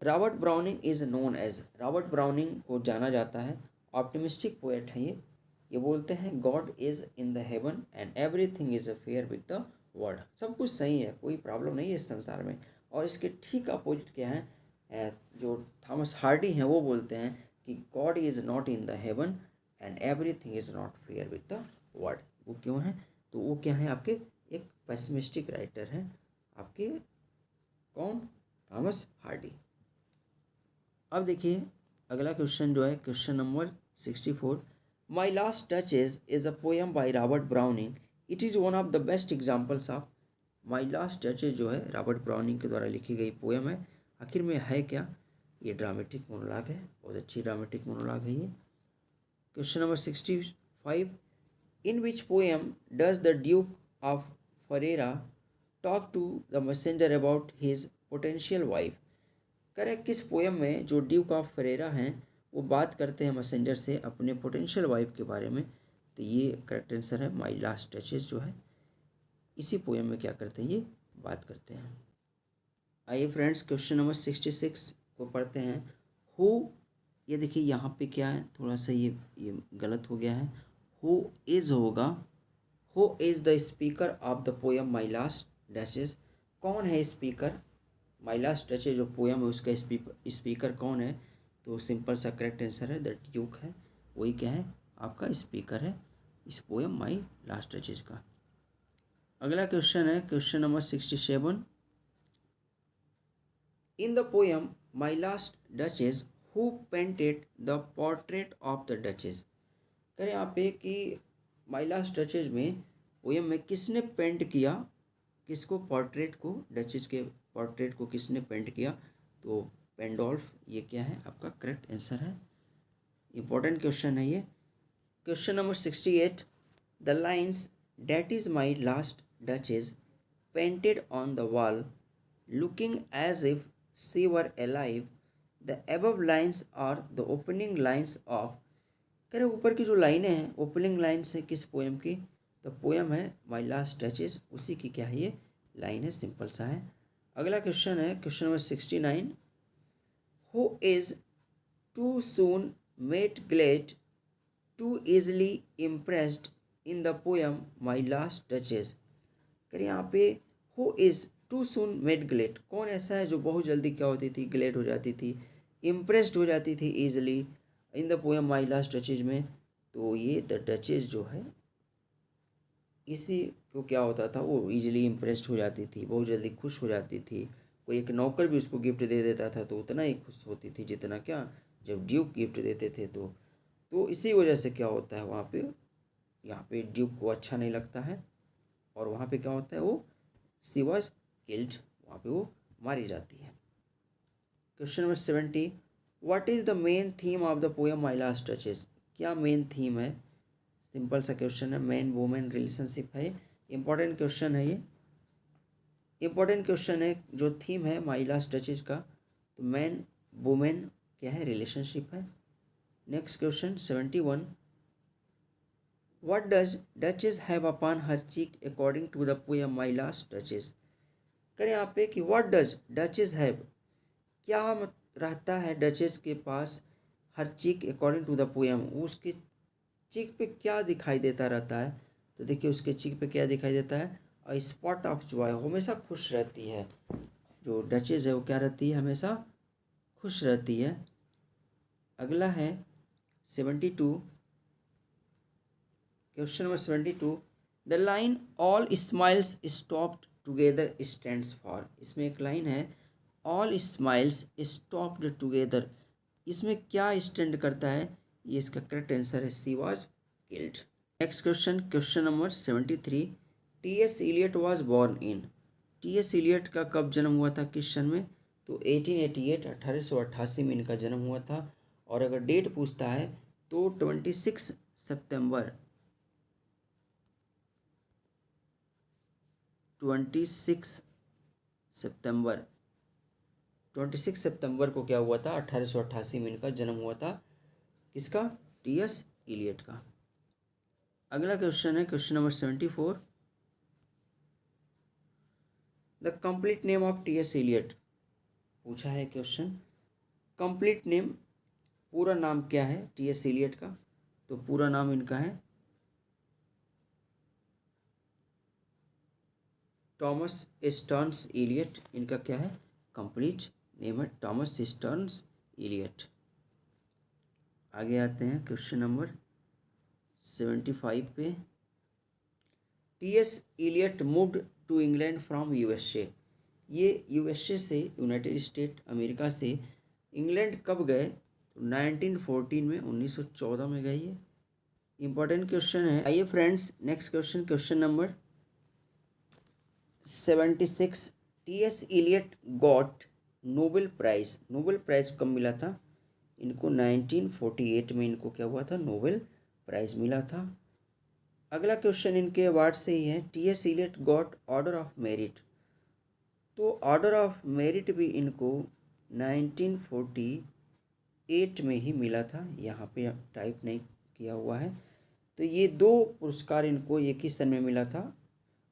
Robert Browning is known as, Robert Browning को जाना जाता है, ऑप्टिमिस्टिक पोएट हैं ये बोलते हैं God is in the heaven and everything is fair with the world, सब कुछ सही है, कोई प्रॉब्लम नहीं है इस संसार में। और इसके ठीक अपोजिट क्या है, जो थॉमस हार्डी हैं वो बोलते हैं कि God is not in the heaven and everything is not fair with the world. वो क्यों है, तो वो क्या है आपके एक पेसिमिस्टिक राइटर हैं आपके, कौन, थॉमस हार्डी। अब देखिए अगला क्वेश्चन जो है question number 64, my last touches is a poem by Robert browning, it is one of the best examples of, my last touches जो है रॉबर्ट ब्राउनिंग के द्वारा लिखी गई पोएम है, आखिर में है क्या, ये ड्रामेटिक मोनोलॉग है, बहुत अच्छी ड्रामेटिक मोनोलॉग है ये। Question number 65, in which poem does the duke of Ferrara talk to the messenger about his potential wife, correct, किस पोएम में जो ड्यूक ऑफ फरेरा हैं वो बात करते हैं मैसेंजर से अपने पोटेंशियल वाइफ के बारे में, तो ये करेक्ट आंसर है, माई लास्ट टचेज जो है इसी पोएम में क्या करते हैं, ये बात करते हैं। आइए फ्रेंड्स क्वेश्चन नंबर 66 को पढ़ते हैं, हु, ये देखिए यहाँ पे क्या है, थोड़ा सा ये गलत हो गया है, हु इज़ होगा, who is the speaker of the poem my last duchess, कौन है स्पीकर, माई लास्ट टचेज जो पोएम है उसका स्पीकर कौन है, तो सिंपल सा करेक्ट आंसर है द ड्यूक है, वही क्या है आपका स्पीकर है इस पोएम माई लास्ट टचेज का। अगला क्वेश्चन है question number 67, in the poem my last duchess who painted the portrait of the duchess, करें यहाँ पे कि माई लास्ट डचेज में पोएम में किसने पेंट किया, किसको, पोर्ट्रेट को, डचेज के पोर्ट्रेट को किसने पेंट किया, तो पेंडोल्फ, ये क्या है आपका करेक्ट आंसर है, इंपॉर्टेंट क्वेश्चन है ये। Question number 68, the lines that is my last duchess painted on the wall looking as if she were alive, the above lines are the opening lines of. कह रहे ऊपर की जो लाइनें हैं ओपनिंग लाइन्स हैं किस पोएम की, तो पोएम है माई लास्ट टचेस, उसी की क्या है ये लाइन है, सिंपल सा है। अगला क्वेश्चन है question number 69, who is too soon made glad too easily impressed in the poem my last duchess. करिए यहाँ पे who is too soon made glad, कौन ऐसा है जो बहुत जल्दी क्या होती थी, ग्लेड हो जाती थी, इम्प्रेस्ड हो जाती थी easily in the poem my last touches में। तो ये द डचेस जो है इसी को क्या होता था, वो ईजिली इम्प्रेस्ड हो जाती थी, बहुत जल्दी खुश हो जाती थी। कोई एक नौकर भी उसको गिफ्ट दे देता था तो उतना ही खुश होती थी जितना क्या जब ड्यूक गिफ्ट देते थे। तो इसी वजह से क्या होता है वहाँ पे, यहाँ पे ड्यूक को अच्छा नहीं लगता है और वहाँ पे क्या होता है, वो सी वॉज किल्ड, वहाँ पे वो मारी जाती है। Question number 70, what is the main theme of the poem my last touches. क्या मेन थीम है, सिंपल सा क्वेश्चन है, मैन वुमेन रिलेशनशिप है, इंपॉर्टेंट क्वेश्चन है ये, इंपॉर्टेंट क्वेश्चन है। जो थीम है माई लास्ट टचेस का, तो मैन वुमेन क्या है, रिलेशनशिप है। Next question 71, what does duchess have upon her cheek according to the poem my last duchess. करें यहाँ पे कि व्हाट डज डचेस हैव, क्या रहता है डचेस के पास हर cheek according to the poem, उसके चीक पे क्या दिखाई देता रहता है। तो देखिए उसके चीक पे क्या दिखाई देता है, अ स्पॉट ऑफ जॉय, हमेशा खुश रहती है। जो डचेस है वो क्या रहती है, हमेशा खुश रहती है। अगला है 72, question number 72, the line all smiles stopped together stands for. इसमें एक लाइन है ऑल स्माइल्स स्टॉप्ड टुगेदर, इसमें क्या स्टैंड करता है, ये इसका करेक्ट आंसर है, sea was killed. Next question, question number 73, T S Eliot was born in. T S Eliot का कब जन्म हुआ था, किस सन में, तो 1888 1888 में इनका जन्म हुआ था। और अगर डेट पूछता है तो 26 सितंबर 26 सितंबर 26 सितंबर को क्या हुआ था, 1888 में इनका जन्म हुआ था, किसका, टी एस इलियट का। अगला क्वेश्चन है question number 74, the complete name of T S Elliot पूछा है क्वेश्चन। कंप्लीट नेम, पूरा नाम क्या है टी एस इलियट का, तो पूरा नाम इनका है टॉमस स्टर्न्स इलियट, इनका क्या है कंप्लीट नेम है टॉमस स्टर्न्स इलियट। आगे आते हैं क्वेश्चन नंबर 75 पे, T S Eliot moved to England from USA. ये यूएसए से, यूनाइटेड स्टेट अमेरिका से इंग्लैंड कब गए, तो 1914 में, 1914 में गए। ये इंपॉर्टेंट क्वेश्चन है। आइए friends next question, question number 76, T S Eliot got Nobel prize. Nobel prize कब मिला था इनको, 1948 में इनको क्या हुआ था, नोबेल प्राइज मिला था। अगला क्वेश्चन इनके अवार्ड से ही है, T S Eliot got order of merit. तो ऑर्डर ऑफ मेरिट भी इनको 1948 में ही मिला था, यहाँ पे टाइप नहीं किया हुआ है। तो ये दो पुरस्कार इनको एक ही सन में मिला था,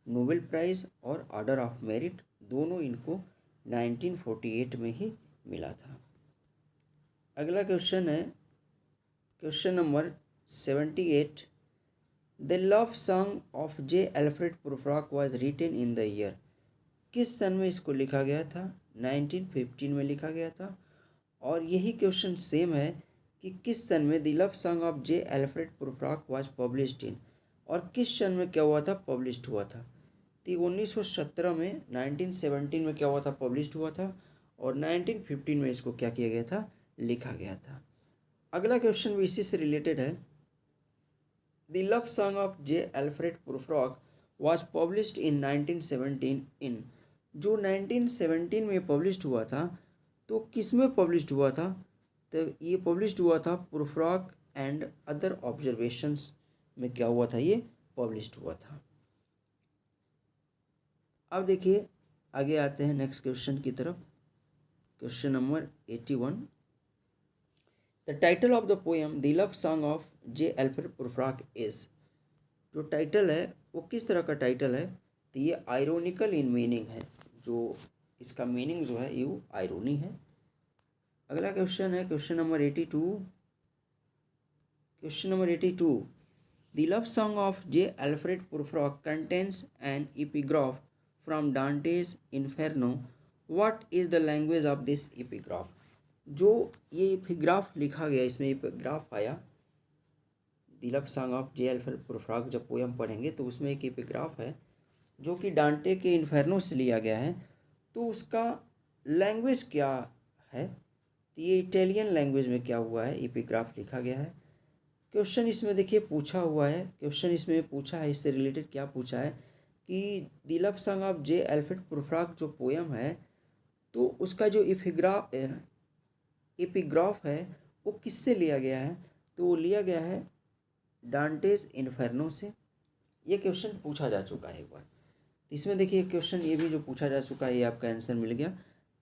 नोबेल प्राइज़ और ऑर्डर ऑफ मेरिट, दोनों इनको 1948 में ही मिला था। अगला क्वेश्चन है question number 78, the love song of J Alfred Prufrock was written in the year. किस सन में इसको लिखा गया था, 1915 में लिखा गया था। और यही क्वेश्चन सेम है कि किस सन में the love song of J Alfred Prufrock was published in, और किस सन में क्या हुआ था, पब्लिश्ड हुआ था। तो 1917 में, 1917 में क्या हुआ था, पब्लिश्ड हुआ था, और 1915 में इसको क्या किया गया था, लिखा गया था। अगला क्वेश्चन भी इसी से रिलेटेड है, the love song of J Alfred Prufrock was published in 1917 in. जो 1917 में पब्लिश्ड हुआ था, तो किस में पब्लिश्ड हुआ था, तो ये पब्लिश्ड हुआ था पुरफ्रॉक एंड अदर ऑब्जर्वेशंस में क्या हुआ था, ये पब्लिश्ड हुआ था। अब देखिए आगे आते हैं नेक्स्ट क्वेश्चन की तरफ। Question number 81। The title of the poem the love song of J Alfred Prufrock is. जो टाइटल है वो किस तरह का टाइटल है, तो ये आयरोनिकल इन मीनिंग है। जो इसका मीनिंग जो है ये आयरोनी है। अगला क्वेश्चन है question number 82। Question number 82। The love song of J Alfred Prufrock contains an epigraph from Dante's Inferno. What is the language of this epigraph. जो ये एपिग्राफ लिखा गया, इसमें एपिग्राफ आया, the love song of J Alfred Prufrock जब poem पढ़ेंगे तो उसमें एक एपिग्राफ है जो कि डांटे के इन्फेर्नो से लिया गया है। तो उसका लैंग्वेज क्या है, तो ये इटालियन लैंग्वेज में क्या हुआ है, एपिग्राफ लिखा गया है। क्वेश्चन इसमें देखिए पूछा हुआ है, क्वेश्चन इसमें पूछा है, इससे रिलेटेड क्या पूछा है कि the love song of J Alfred Prufrock जो पोएम है तो उसका जो एपिग्राफ है वो किससे लिया गया है, तो वो लिया गया है डांटेज इन्फेर्नो से। ये क्वेश्चन पूछा जा चुका है एक बार। तो इसमें देखिए क्वेश्चन ये भी जो पूछा जा चुका है, ये आपका आंसर मिल गया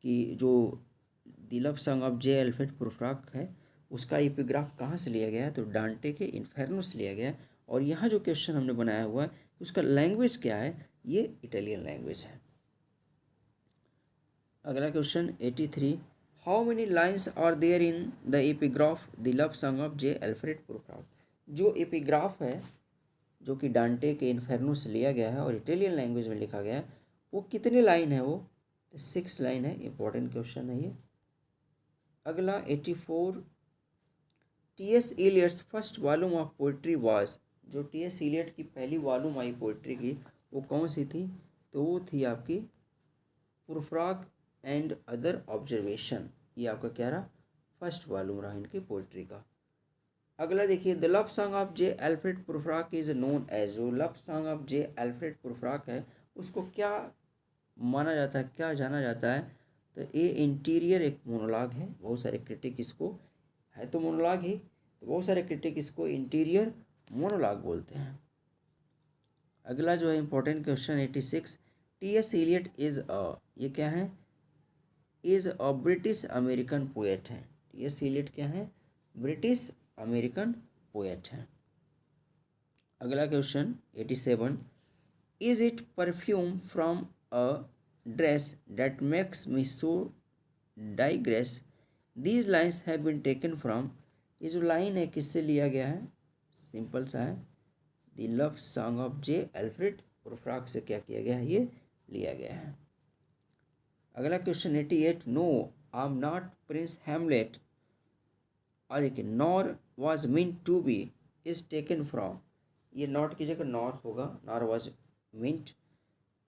कि जो the love song of J Alfred Prufrock है उसका एपिग्राफ कहाँ से लिया गया है, तो डांटे के इन्फेर्नो से लिया गया है। और यहाँ जो क्वेश्चन हमने बनाया हुआ है उसका लैंग्वेज क्या है, ये इटालियन लैंग्वेज है। अगला question 83। How many lines are there in the epigraph the love song of J Alfred Prufrock. जो एपिग्राफ है जो कि डांटे के इन्फेर्नो से लिया गया है और इटालियन लैंग्वेज में लिखा गया है, वो कितने लाइन है, वो 6 लाइन है। इंपॉर्टेंट क्वेश्चन है ये। अगला 84। T.S.. Eliot's first volume of poetry was. जो टी.एस. इलियट की पहली वॉल्यूम आई पोइट्री की वो कौन सी थी, तो वो थी आपकी पुरफ्रॉक एंड अदर ऑब्जर्वेशन। ये आपका क्या रहा, फर्स्ट वॉल्यूम रहा इनकी पोइट्री का। अगला देखिए the love song of J Alfred Prufrock is known as. जो love song of J Alfred Prufrock है उसको क्या माना जाता है, क्या जाना जाता है, तो ये इंटीरियर एक मोनोलॉग है। बहुत सारे क्रिटिक इसको, है तो मोनोलॉग ही, तो बहुत सारे क्रिटिक इसको इंटीरियर मोनोलॉग बोलते हैं। अगला जो है important question 86। T S. Eliot is a, ये क्या है, is a British American poet है। टी.एस. इलियट क्या है, ब्रिटिश अमेरिकन पोएट है। अगला question 87। Is it perfume from a dress that makes me so digress. These lines have been taken from. ये जो लाइन है किससे लिया गया है, सिंपल सा है, the love song of J Alfred Prufrock से क्या किया गया है, ये लिया गया है। अगला question 88। No I am not Prince Hamlet, और देखिए nor was mean to be is taken from. ये नॉट की जगह नॉर होगा, nor was meant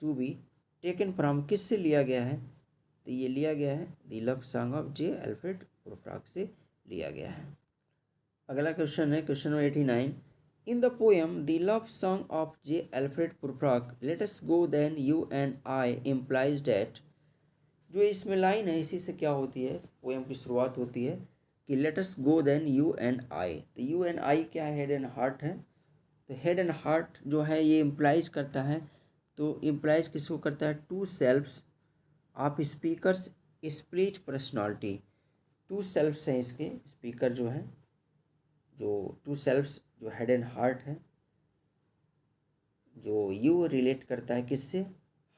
to be taken from किससे लिया गया है, तो ये लिया गया है the love song of J Alfred Prufrock से लिया गया है। अगला क्वेश्चन है question number 89। In the poem the love song of J Alfred पुरफ्रॉक let us go then you and I implies that. जो इसमें लाइन है इसी से क्या होती है, पोएम की शुरुआत होती है कि let us go then you and I. तो यू एंड आई क्या है, हेड एंड हार्ट है। तो हेड एंड हार्ट जो है ये इम्प्लाइज करता है, तो इम्प्लाइज किसको करता है, two selves of speakers split personality. Two selves हैं इसके स्पीकर जो है, जो टू सेल्फ्स जो हेड एंड हार्ट है, जो यू रिलेट करता है किससे,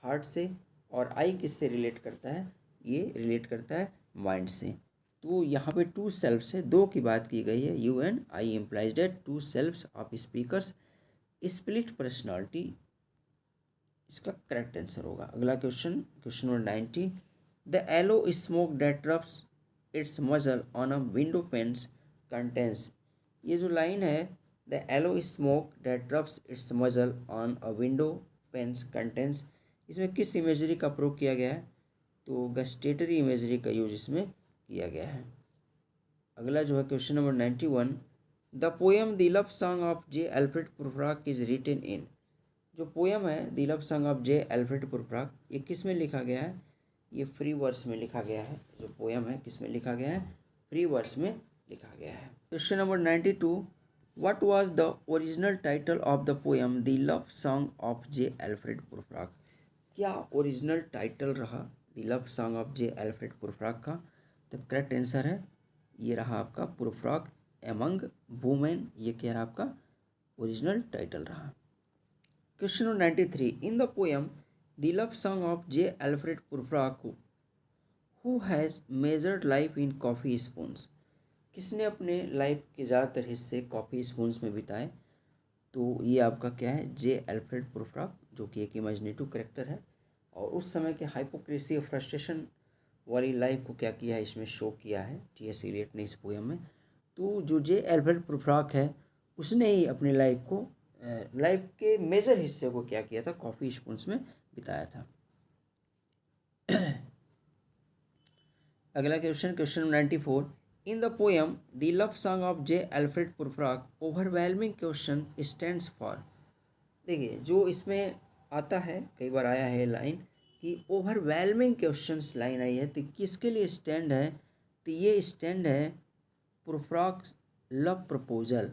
हार्ट से, और आई किससे रिलेट करता है, ये रिलेट करता है माइंड से। तो यहाँ पे टू सेल्फ्स है, दो की बात की गई है, you and I implies that two selves of speakers split personality, इसका करेक्ट आंसर होगा। अगला question question number 90। The yellow smoke that rubs its muzzle on a window panes contains. ये जो लाइन है the yellow smoke that rubs its muzzle on a window panes contains, इसमें किस imagery का प्रयोग किया गया है, तो गस्टेटरी इमेजरी का यूज इसमें किया गया है। अगला जो है question number 91। The poem the love song of J Alfred Prufrock is written in. जो पोएम है the love song of J Alfred Prufrock ये किस में लिखा गया है, ये फ्री वर्स में लिखा गया है। जो पोएम है किस में लिखा गया है, फ्री वर्स में लिखा गया है। Question number 92। What was the original title of the poem the love song of J Alfred Prufrock. क्या ओरिजिनल टाइटल रहा the love song of J Alfred Prufrock का? तो करेक्ट आंसर है ये रहा आपका पुरफ्रॉग एमंग वुमेन, ये क्या रहा आपका ओरिजिनल टाइटल रहा। Question number 93, in the poem the love song of J Alfred Prufrock who has measured life in coffee spoons, किसने अपने लाइफ के ज़्यादातर हिस्से कॉफ़ी स्पून्स में बिताए? तो ये आपका क्या है जे एल्फ्रेड पुरफ्रॉग, जो कि एक इमेजिनेटिव करेक्टर है और उस समय के हाइपोक्रेसी और फ्रस्ट्रेशन वाली लाइफ को क्या किया है इसमें शो किया है टी.एस. इलियट ने इस पोएम में। तो जो जे एल्फ्रेड पुरफ्रॉग है उसने ही अपनी लाइफ के मेजर हिस्से को क्या किया था कॉफ़ी स्पून्स में बिताया था। अगला question, question 94, in the poem the love song of J Alfred Prufrock overwhelming question stands for. देखिए जो इसमें आता है, कई बार आया है लाइन कि ओवरवेलमिंग क्वेश्चंस लाइन आई है, तो किसके लिए स्टैंड है? तो ये स्टैंड है पुरफ्रॉग लव प्रपोजल।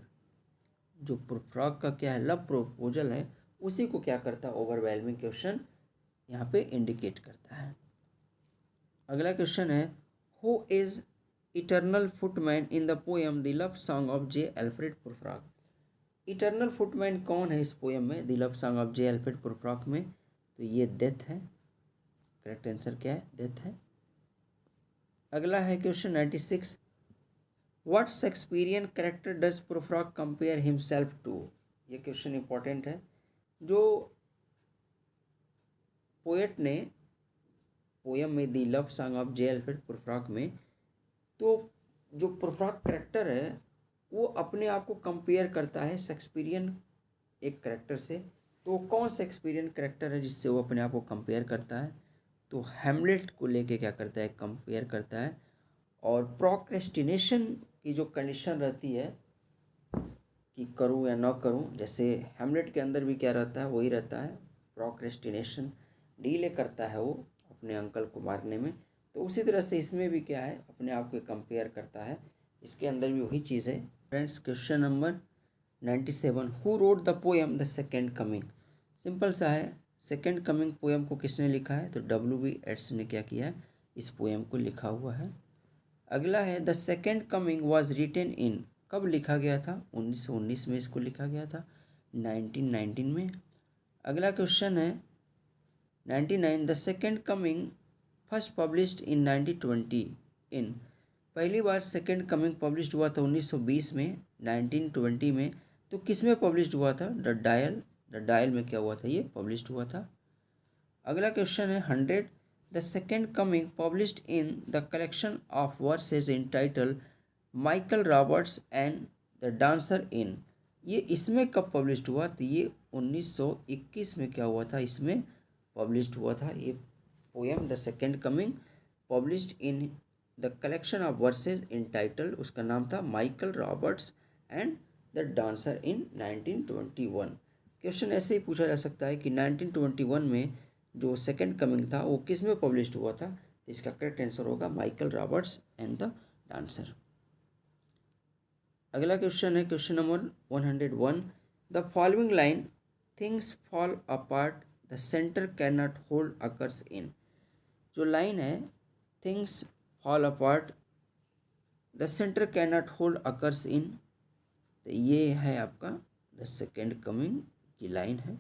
जो पुरफ्रॉग का क्या है लव प्रपोजल है उसी को क्या करता है ओवरवेलमिंग क्वेश्चन यहाँ पे इंडिकेट करता है। अगला क्वेश्चन है who is eternal footman in the poem the love song of J Alfred Prufrock. Eternal footman कौन है इस पोएम में the love song of J Alfred Prufrock में? तो ये डेथ है, करेक्ट आंसर क्या है डेथ है। अगला है question 96, what Shakespearean character does Prufrock compare himself to. ये क्वेश्चन इंपॉर्टेंट है। जो पोएट ने पोएम में the love song of J Alfred Prufrock में, तो जो पुरफ्रॉग कैरेक्टर है वो अपने आप को कंपेयर करता है शेक्सपियरियन एक कैरेक्टर से। तो कौन शेक्सपियरियन कैरेक्टर है जिससे वो अपने आप को कंपेयर करता है? तो हैमलेट को लेके क्या करता है कंपेयर करता है। और प्रोक्रेस्टिनेशन की जो कंडीशन रहती है कि करूं या ना करूं, जैसे हैमलेट के अंदर भी क्या रहता है वही रहता है प्रोक्रेस्टिनेशन, डीले करता है वो अपने अंकल को मारने में। तो उसी तरह से इसमें भी क्या है अपने आप को कंपेयर करता है, इसके अंदर भी वही चीज़ है। Friends question number 97, who wrote the poem the second coming. Simple सा है, सेकेंड कमिंग पोएम को किसने लिखा है? तो W.B. येट्स ने क्या किया है इस पोएम को लिखा हुआ है। अगला है the second coming was written in, कब लिखा गया था? 1919 में इसको लिखा गया था, 1919 में। अगला क्वेश्चन है 99, the second coming first published in 1920 इन, पहली बार सेकेंड कमिंग पब्लिश्ड हुआ था 1920 में, 1920 में। तो किस में पब्लिश्ड हुआ था? द डायल में क्या हुआ था ये पब्लिश्ड हुआ था। अगला क्वेश्चन है 100, the second coming published in the collection of versus in title Michael Robarts and the dancer इन, ये इसमें कब पब्लिश्ड हुआ? तो ये 1921 में क्या हुआ था इसमें पब्लिश्ड हुआ था ये poem the second coming published in the collection of versus in title, उसका नाम था Michael Robarts and the dancer in 1921। Question ऐसे ही पूछा जा सकता है कि 1921 में जो सेकेंड कमिंग था वो किस में पब्लिश्ड हुआ था? तो इसका करेक्ट आंसर होगा Michael Robarts and the dancer. अगला क्वेश्चन है question number 101, the following line things fall apart the centre cannot hold occurs in, जो लाइन है things fall apart the centre cannot hold occurs in, तो ये है आपका the second coming की line है।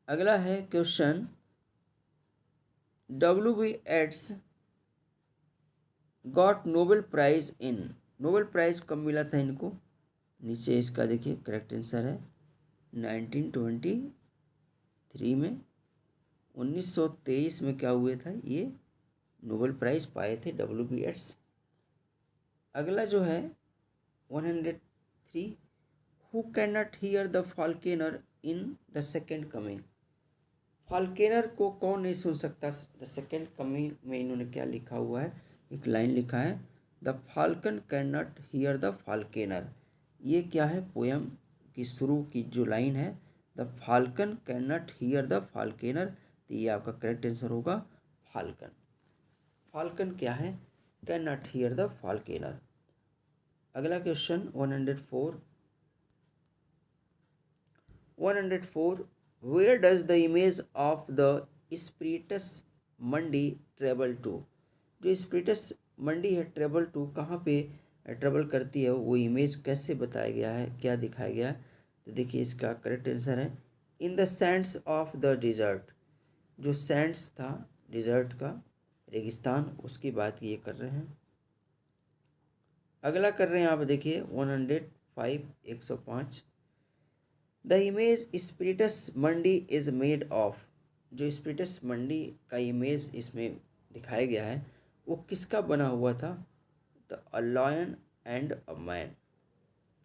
अगला है question W.B. Yeats got Nobel prize in, Nobel prize कब मिला था इनको? नीचे इसका देखिए करेक्ट आंसर है 1923 में। 1923 में क्या हुए था ये नोबेल प्राइज पाए थे W.B. येट्स। अगला जो है 103, who can not hear the falconer in the second coming, falconer को कौन नहीं सुन सकता? द सेकेंड कमिंग में इन्होंने क्या लिखा हुआ है, एक लाइन लिखा है the falcon can not hear the falconer, ये क्या है पोएम की शुरू की जो लाइन है the falcon can not hear the falconer, तो ये आपका करेक्ट आंसर होगा फाल्कन। फाल्कन क्या है? Can not hear the falconer. अगला question 104, where does the image of the spiritus mundi travel to. जो स्पिरिटस मंडी है ट्रेवल टू कहाँ पे ट्रेवल करती है, वो इमेज कैसे बताया गया है, क्या दिखाया गया है। तो देखिए इसका करेक्ट आंसर है in the sands of the desert. जो सैंड्स था डिज़र्ट का, रेगिस्तान, उसकी बात ये कर रहे हैं। अगला कर रहे हैं आप देखिए 105 105। The image spiritus mundi is made of. जो स्पिरिटस मंडी का इमेज इसमें दिखाया गया है वो किसका बना हुआ था, the a lion and a man.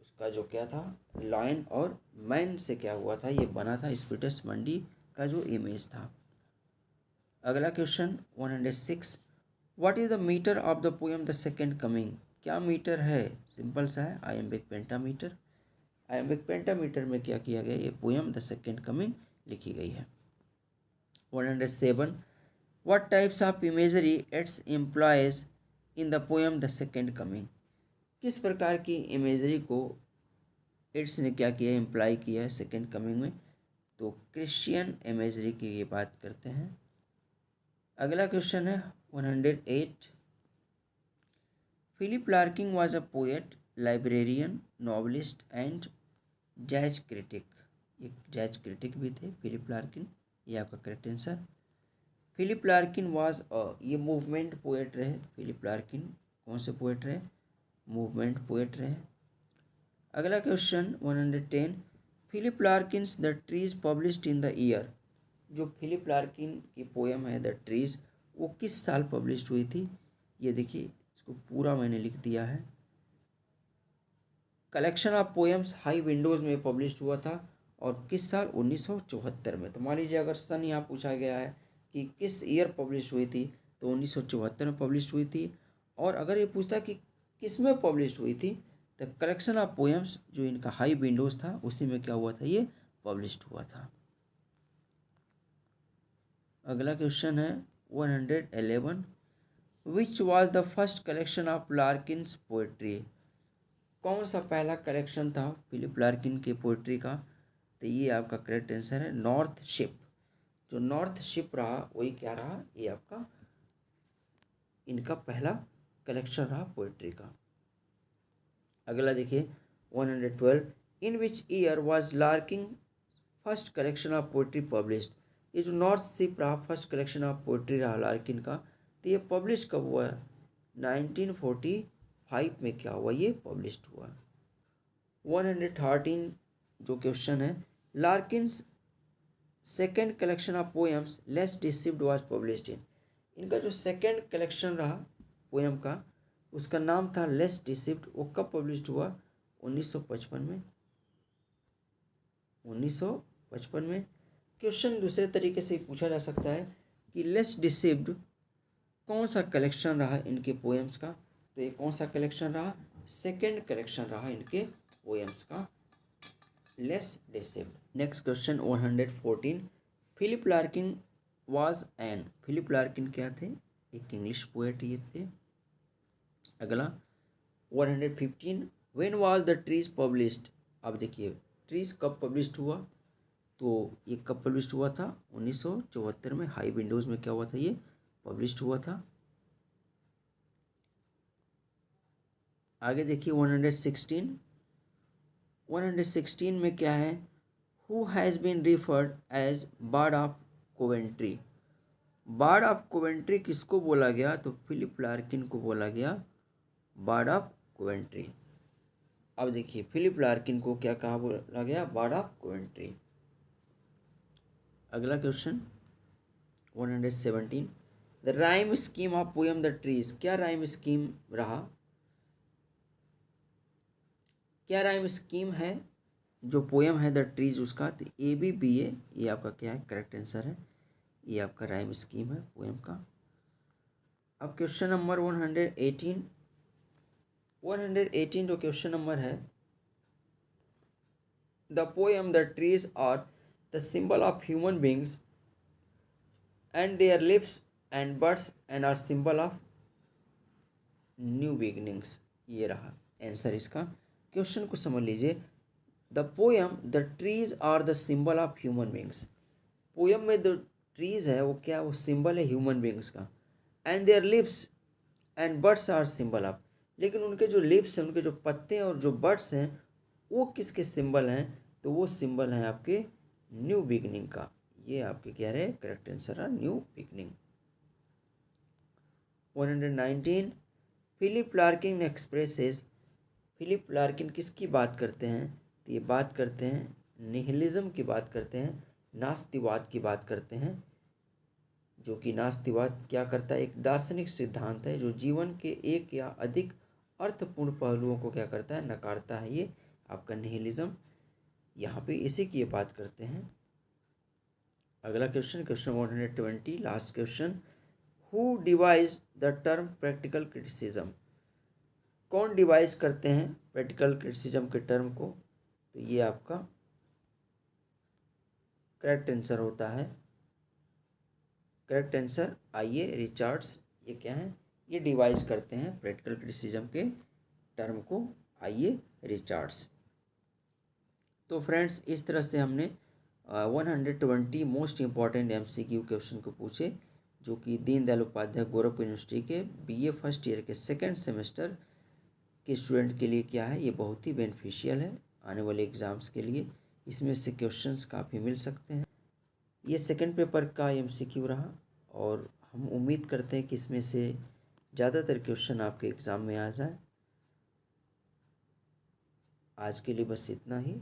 उसका जो क्या था, लॉयन और मैन से क्या हुआ था, ये बना था स्पिरिटस मंडी का जो इमेज था। अगला question 106। What is the metre of the poem the second coming. क्या मीटर है, सिंपल सा है, आयम्बिक पेंटामीटर। आयम्बिक पेंटामीटर में क्या किया गया, ये पोएम द सेकेंड कमिंग लिखी गई है। 107। What types of imagery it's employees in the poem the second coming. किस प्रकार की इमेजरी को इट्स ने क्या किया, एम्प्लॉय किया है सेकेंड कमिंग में, तो क्रिश्चियन इमेजरी की ये बात करते हैं। अगला क्वेश्चन है 108। Philip Larkin was a poet, librarian, novelist and jazz critic. एक जैज क्रिटिक भी थे फिलिप लार्किन, ये आपका correct answer. Philip Larkin was a, ये मूवमेंट पोएट रहे। फिलिप लार्किन कौन से पोएट रहे, मूवमेंट पोएट रहे। अगला question 110। Philip Larkin's the trees published in the year. जो फिलिप लार्किन की पोएम है द ट्रीज, वो किस साल पब्लिश हुई थी, ये देखिए इसको पूरा मैंने लिख दिया है। Collection of poems high Windows में पब्लिश हुआ था, और किस साल, 1974 में। तो मान लीजिए अगर सन यहाँ पूछा गया है कि किस ईयर पब्लिश हुई थी, तो 1974 में पब्लिश हुई थी। और अगर ये पूछता कि किस में पब्लिश हुई थी, तो कलेक्शन ऑफ पोएम्स जो इनका हाई विंडोज़ था उसी में क्या हुआ था, ये पब्लिश हुआ था। अगला क्वेश्चन है 111। Which was the first collection of Larkin's poetry. कौन सा पहला कलेक्शन था फिलिप लार्किन के पोएट्री का, तो ये आपका करेक्ट आंसर है नॉर्थ शिप। जो नॉर्थ शिप रहा वही क्या रहा, ये आपका इनका पहला कलेक्शन रहा पोएट्री का। अगला देखिए 112। In which year was Larkin first collection of poetry published. ये जो नॉर्थ शिप रहा फर्स्ट कलेक्शन ऑफ पोएट्री रहा लार्किन का, तो ये पब्लिश कब हुआ है, 1945 में क्या हुआ, ये पब्लिश हुआ। 113 जो क्वेश्चन है, Larkin's second collection of poems less deceived was published in. इनका जो सेकेंड कलेक्शन रहा पोएम का, उसका नाम था लेस डिसीव्ड। वो कब पब्लिश हुआ, 1955 में। 1955 में। क्वेश्चन दूसरे तरीके से पूछा जा सकता है कि लेस डिसीव्ड कौन सा कलेक्शन रहा इनके पोएम्स का, तो ये कौन सा कलेक्शन रहा, सेकेंड कलेक्शन रहा इनके पोएम्स का, less deceived. Next question 114। Philip Larkin was an. Philip Larkin क्या थे, एक इंग्लिश पोएट ये थे। अगला 115। When was the trees published. अब देखिए ट्रीज कब पब्लिश्ड हुआ, तो ये कब पब्लिश्ड हुआ था, 1974 में। हाई विंडोज़ में क्या हुआ था, ये पब्लिश्ड हुआ था। आगे देखिए 116। 116 में क्या है, who has been referred as bard of Coventry. Bard of Coventry किसको बोला गया, तो फिलिप लार्किन को बोला गया बार्ड ऑफ कोवेंट्री। अब देखिए फिलिप लार्किन को क्या कहा बोला गया, बार्ड ऑफ कोवेंट्री। अगला question 117। The rhyme scheme of poem the trees. क्या राइम स्कीम रहा, क्या राइम स्कीम है जो पोएम है द ट्रीज उसका, तो ABBA ये आपका क्या है, करेक्ट आंसर है। ये आपका राइम स्कीम है पोएम का। अब क्वेश्चन नंबर 118। 118 जो क्वेश्चन नंबर है, the poem the trees are the symbol of human beings and their lips and birds and are symbol of new beginnings. ये रहा आंसर इसका। क्वेश्चन को समझ लीजिए। The poem the trees are the symbol of human beings. Poem में जो trees है वो क्या, वो सिंबल है ह्यूमन बींग्स का। And their lips and birds are symbol of, लेकिन उनके जो लिप्स हैं, उनके जो पत्ते हैं और जो बर्ड्स हैं, वो किसके सिंबल हैं, तो वो सिंबल हैं आपके न्यू बिगनिंग का। ये आपके क्या रहे, करेक्ट आंसर है new beginning. 119 Philip Larkin expresses, Philip Larkin किसकी बात करते हैं, तो ये बात करते हैं निहिलिज्म की बात करते हैं, नास्तिवाद की बात करते हैं। जो कि नास्तिवाद क्या करता है, एक दार्शनिक सिद्धांत है जो जीवन के एक या अधिक अर्थपूर्ण पहलुओं को क्या करता है, नकारता है। ये आपका निहिलिज्म, यहाँ पे इसी की ये बात करते हैं। अगला question, question 120, last question, who devise the term practical criticism, कौन डिवाइज करते हैं प्रैक्टिकल क्रिटिसिज्म के टर्म को, तो ये आपका करेक्ट आंसर होता है, करेक्ट आंसर आइए रिचर्ड्स। ये क्या है, ये डिवाइज करते हैं प्रैक्टिकल क्रिटिसिज्म के टर्म को, आइए रिचर्ड्स। तो फ्रेंड्स इस तरह से हमने 120 मोस्ट इम्पॉर्टेंट MCQ क्वेश्चन को पूछे, जो कि दीनदयाल उपाध्याय गोरखपुर यूनिवर्सिटी के BA फर्स्ट ईयर के सेकेंड सेमेस्टर के स्टूडेंट के लिए क्या है, ये बहुत ही बेनिफिशियल है आने वाले एग्ज़ाम्स के लिए। इसमें से क्वेश्चंस काफ़ी मिल सकते हैं। ये सेकंड पेपर का MCQ रहा और हम उम्मीद करते हैं कि इसमें से ज़्यादातर क्वेश्चन आपके एग्ज़ाम में आ जाए। आज के लिए बस इतना ही।